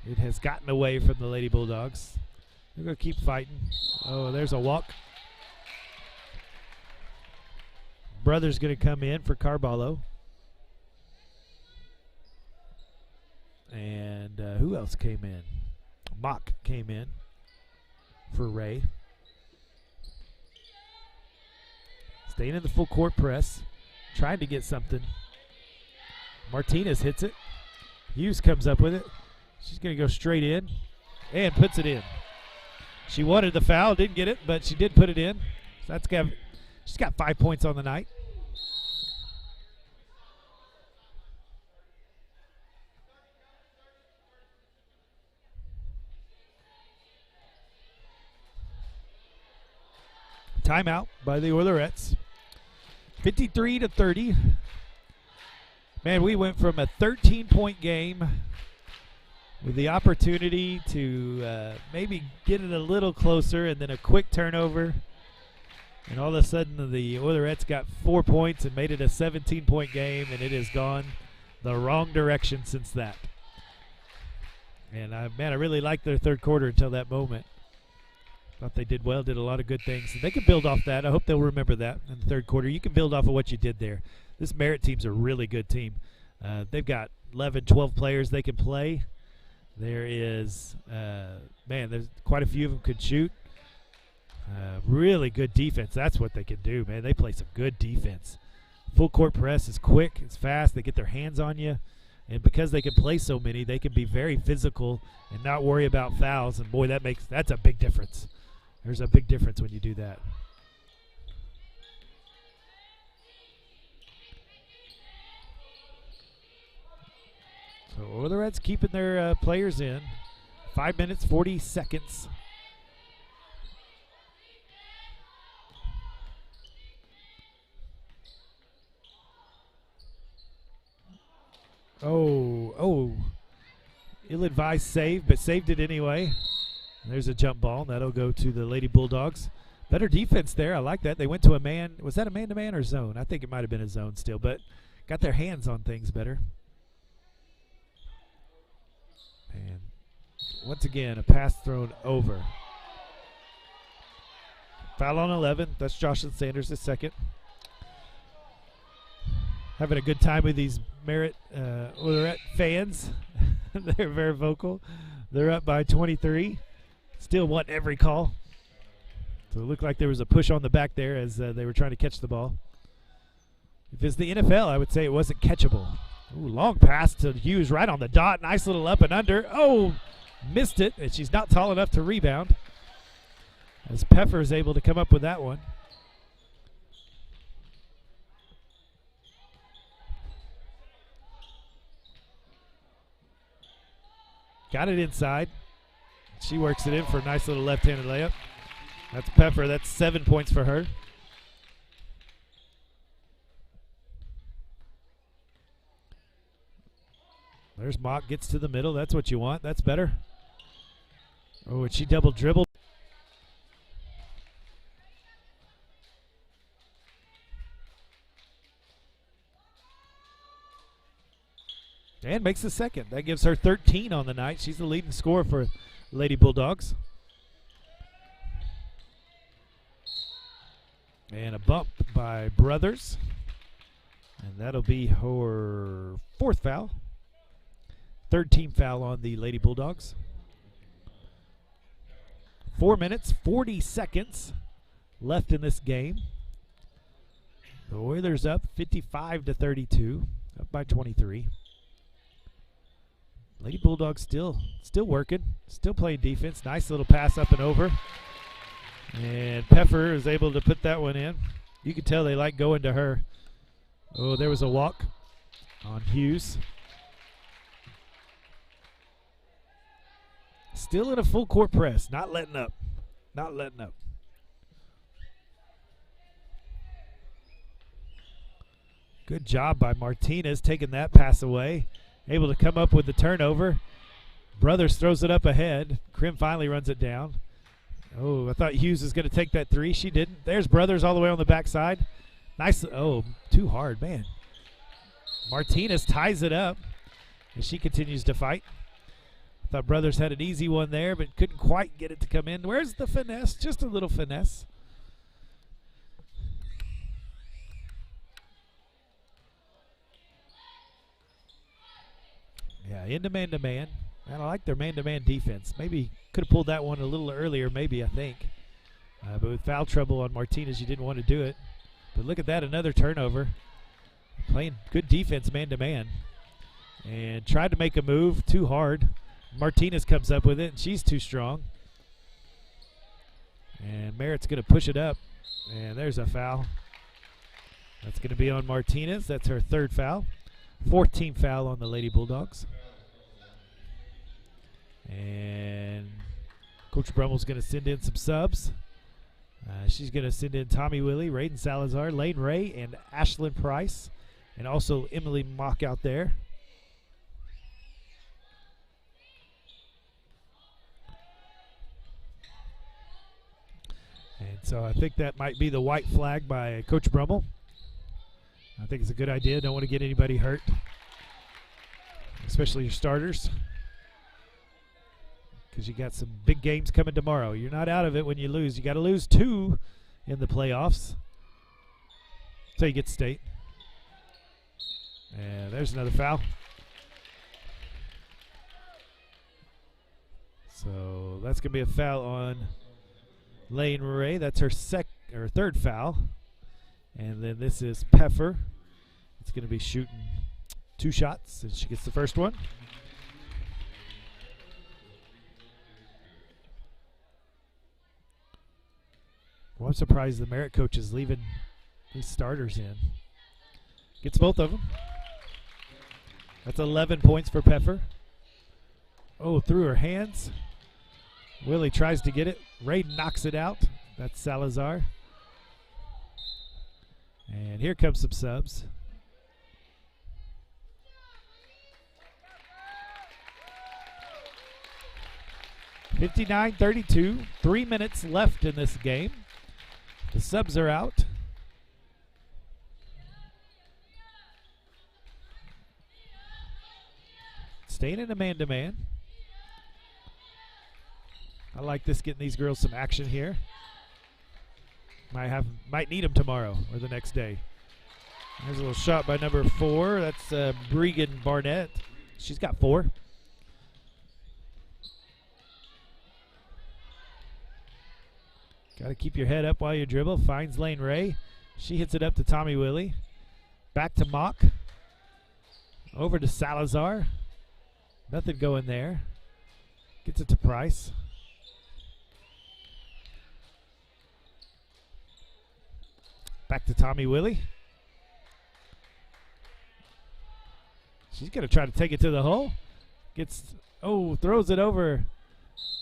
It has gotten away from the Lady Bulldogs. They're going to keep fighting. Oh, there's a walk. Brother's going to come in for Carballo. And who else came in? Mock came in for Ray. Staying in the full court press. Trying to get something. Martinez hits it. Hughes comes up with it. She's going to go straight in and puts it in. She wanted the foul, didn't get it, but she did put it in. So she's got 5 points on the night. Timeout by the Oilerettes. 53-30. Man, we went from a 13-point game with the opportunity to maybe get it a little closer, and then a quick turnover. And all of a sudden, the Oilerettes got 4 points and made it a 17-point game, and it has gone the wrong direction since that. And, I really liked their third quarter until that moment. Thought they did well, did a lot of good things. And they can build off that. I hope they'll remember that in the third quarter. You can build off of what you did there. This Merritt team's a really good team. They've got 11, 12 players they can play. There is, there's quite a few of them could shoot. Really good defense. That's what they can do, man. They play some good defense. Full court press is quick. It's fast. They get their hands on you. And because they can play so many, they can be very physical and not worry about fouls. And, boy, that's a big difference. There's a big difference when you do that. So Oilerettes keeping their players in. 5 minutes, 40 seconds. Oh, ill-advised save, but saved it anyway. There's a jump ball. That'll go to the Lady Bulldogs. Better defense there. I like that. They went to a man. Was that a man-to-man or zone? I think it might have been a zone still, but got their hands on things better. And once again, a pass thrown over. Foul on 11. That's Jocelyn Sanders, the second. Having a good time with these Merritt fans. They're very vocal. They're up by 23. Still want every call. So it looked like there was a push on the back there as they were trying to catch the ball. If it's the NFL, I would say it wasn't catchable. Ooh, long pass to Hughes right on the dot. Nice little up and under. Oh, missed it, and she's not tall enough to rebound. As Peffer is able to come up with that one. Got it inside. She works it in for a nice little left-handed layup. That's Peffer. That's 7 points for her. There's Mock, gets to the middle. That's what you want. That's better. Oh, and she double dribbled. And makes the second. That gives her 13 on the night. She's the leading scorer for Lady Bulldogs. And a bump by Brothers. And that'll be her fourth foul. Third team foul on the Lady Bulldogs. 4 minutes, 40 seconds left in this game. The Oilers up 55-32, up by 23. Lady Bulldogs still working, still playing defense. Nice little pass up and over. And Peffer is able to put that one in. You can tell they like going to her. Oh, there was a walk on Hughes. Still in a full court press, not letting up. Not letting up. Good job by Martinez taking that pass away. Able to come up with the turnover. Brothers throws it up ahead. Krim finally runs it down. Oh, I thought Hughes was going to take that three. She didn't. There's Brothers all the way on the backside. Nice. Oh, too hard, man. Martinez ties it up as she continues to fight. I thought Brothers had an easy one there, but couldn't quite get it to come in. Where's the finesse? Just a little finesse. Yeah, into man-to-man. And I like their man-to-man defense. Maybe could have pulled that one a little earlier, maybe, I think. But with foul trouble on Martinez, you didn't want to do it. But look at that, another turnover. Playing good defense man-to-man. And tried to make a move, too hard. Martinez comes up with it, and she's too strong. And Merritt's going to push it up. And there's a foul. That's going to be on Martinez. That's her third foul. 14th foul on the Lady Bulldogs. And Coach Brummel's going to send in some subs. She's going to send in Tommy Willie, Raiden Salazar, Lane Ray, and Ashlyn Price. And also Emily Mock out there. And so I think that might be the white flag by Coach Brummel. I think it's a good idea. Don't want to get anybody hurt, especially your starters, because you got some big games coming tomorrow. You're not out of it when you lose. You got to lose 2 in the playoffs so you get state. And there's another foul. So that's going to be a foul on Lane Ray. That's her third foul. And then this is Peffer. It's going to be shooting 2 shots, and she gets the first one. Well, I'm surprised the Merritt coach is leaving these starters in. Gets both of them. That's 11 points for Peffer. Oh, through her hands. Willie tries to get it. Ray knocks it out. That's Salazar. And here comes some subs. (59-32). 3 minutes left in this game. The subs are out. Staying in a man-to-man. I like this, getting these girls some action here. Might need them tomorrow or the next day. There's a little shot by number 4. That's Bregan Barnett. She's got 4. Got to keep your head up while you dribble. Finds Lane Ray. She hits it up to Tommy Willie. Back to Mock. Over to Salazar. Nothing going there. Gets it to Price. Back to Tommy Willie. She's going to try to take it to the hole. Throws it over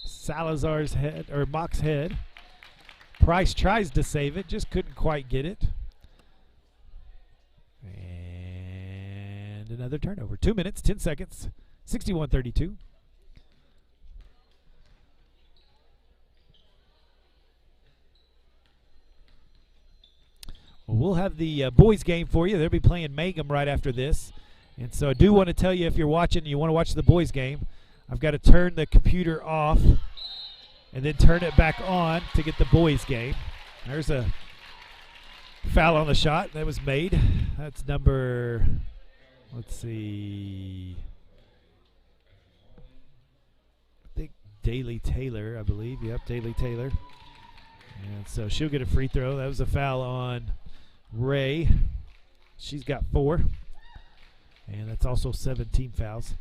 Salazar's head, or Mock's head. Price tries to save it, just couldn't quite get it. And another turnover. 2 minutes, 10 seconds, 61-32. Well, we'll have the boys game for you. They'll be playing Mangum right after this. And so I do want to tell you, if you're watching and you want to watch the boys game, I've got to turn the computer off and then turn it back on to get the boys game. There's a foul on the shot that was made. That's number, let's see, I think Daly Taylor, I believe. Yep, Daly Taylor. And so she'll get a free throw. That was a foul on Ray. She's got 4. And that's also 17 fouls.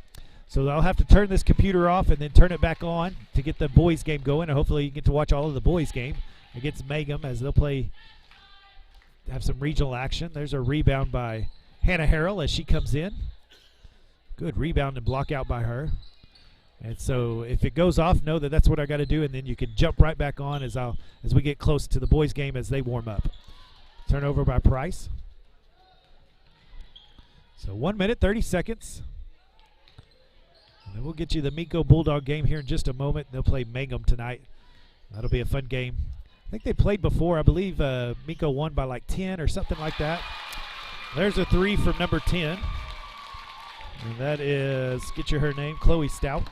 So I'll have to turn this computer off and then turn it back on to get the boys game going. And hopefully you get to watch all of the boys game against Mangum as they'll have some regional action. There's a rebound by Hannah Harrell as she comes in. Good rebound and block out by her. And so if it goes off, know that that's what I got to do, and then you can jump right back on as we get close to the boys game as they warm up. Turnover by Price. So 1 minute, 30 seconds. And then we'll get you the Minco Bulldog game here in just a moment. They'll play Mangum tonight. That'll be a fun game. I think they played before. I believe Minco won by like 10 or something like that. There's a 3 from number 10. And that is, get you her name, Chloe Stout.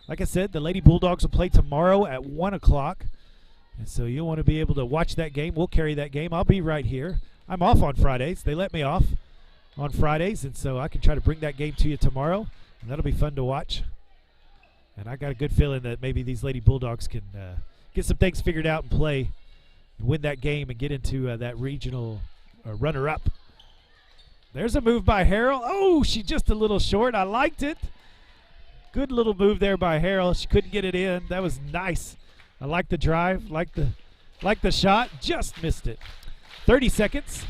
Like I said, the Lady Bulldogs will play tomorrow at 1 o'clock. And so you'll want to be able to watch that game. We'll carry that game. I'll be right here. I'm off on Fridays. They let me off on Fridays, and so I can try to bring that game to you tomorrow. And that'll be fun to watch. And I got a good feeling that maybe these Lady Bulldogs can get some things figured out and play and win that game and get into that regional runner-up. There's a move by Harrell. Oh, she's just a little short. I liked it. Good little move there by Harrell. She couldn't get it in. That was nice. I like the drive, like the shot. Just missed it. 30 seconds.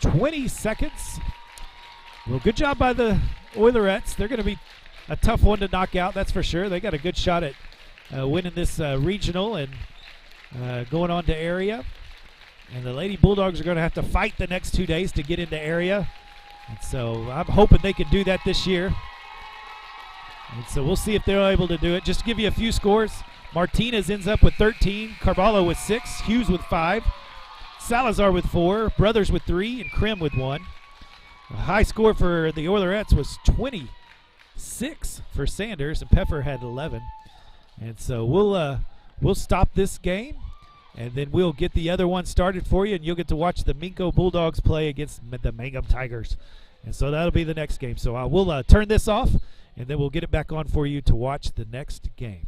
(20 seconds). Well, good job by the Oilerettes. They're going to be a tough one to knock out, that's for sure. They got a good shot at winning this regional and going on to area. And the Lady Bulldogs are going to have to fight the next 2 days to get into area. And so I'm hoping they can do that this year. And so we'll see if they're able to do it. Just to give you a few scores, Martinez ends up with 13, Carvalho with 6, Hughes with 5, Salazar with 4, Brothers with 3, and Krim with 1. A high score for the Oilerettes was 26 for Sanders, and Peffer had 11. And so we'll stop this game, and then we'll get the other one started for you, and you'll get to watch the Minco Bulldogs play against the Mangum Tigers. And so that'll be the next game. So I will turn this off, and then we'll get it back on for you to watch the next game.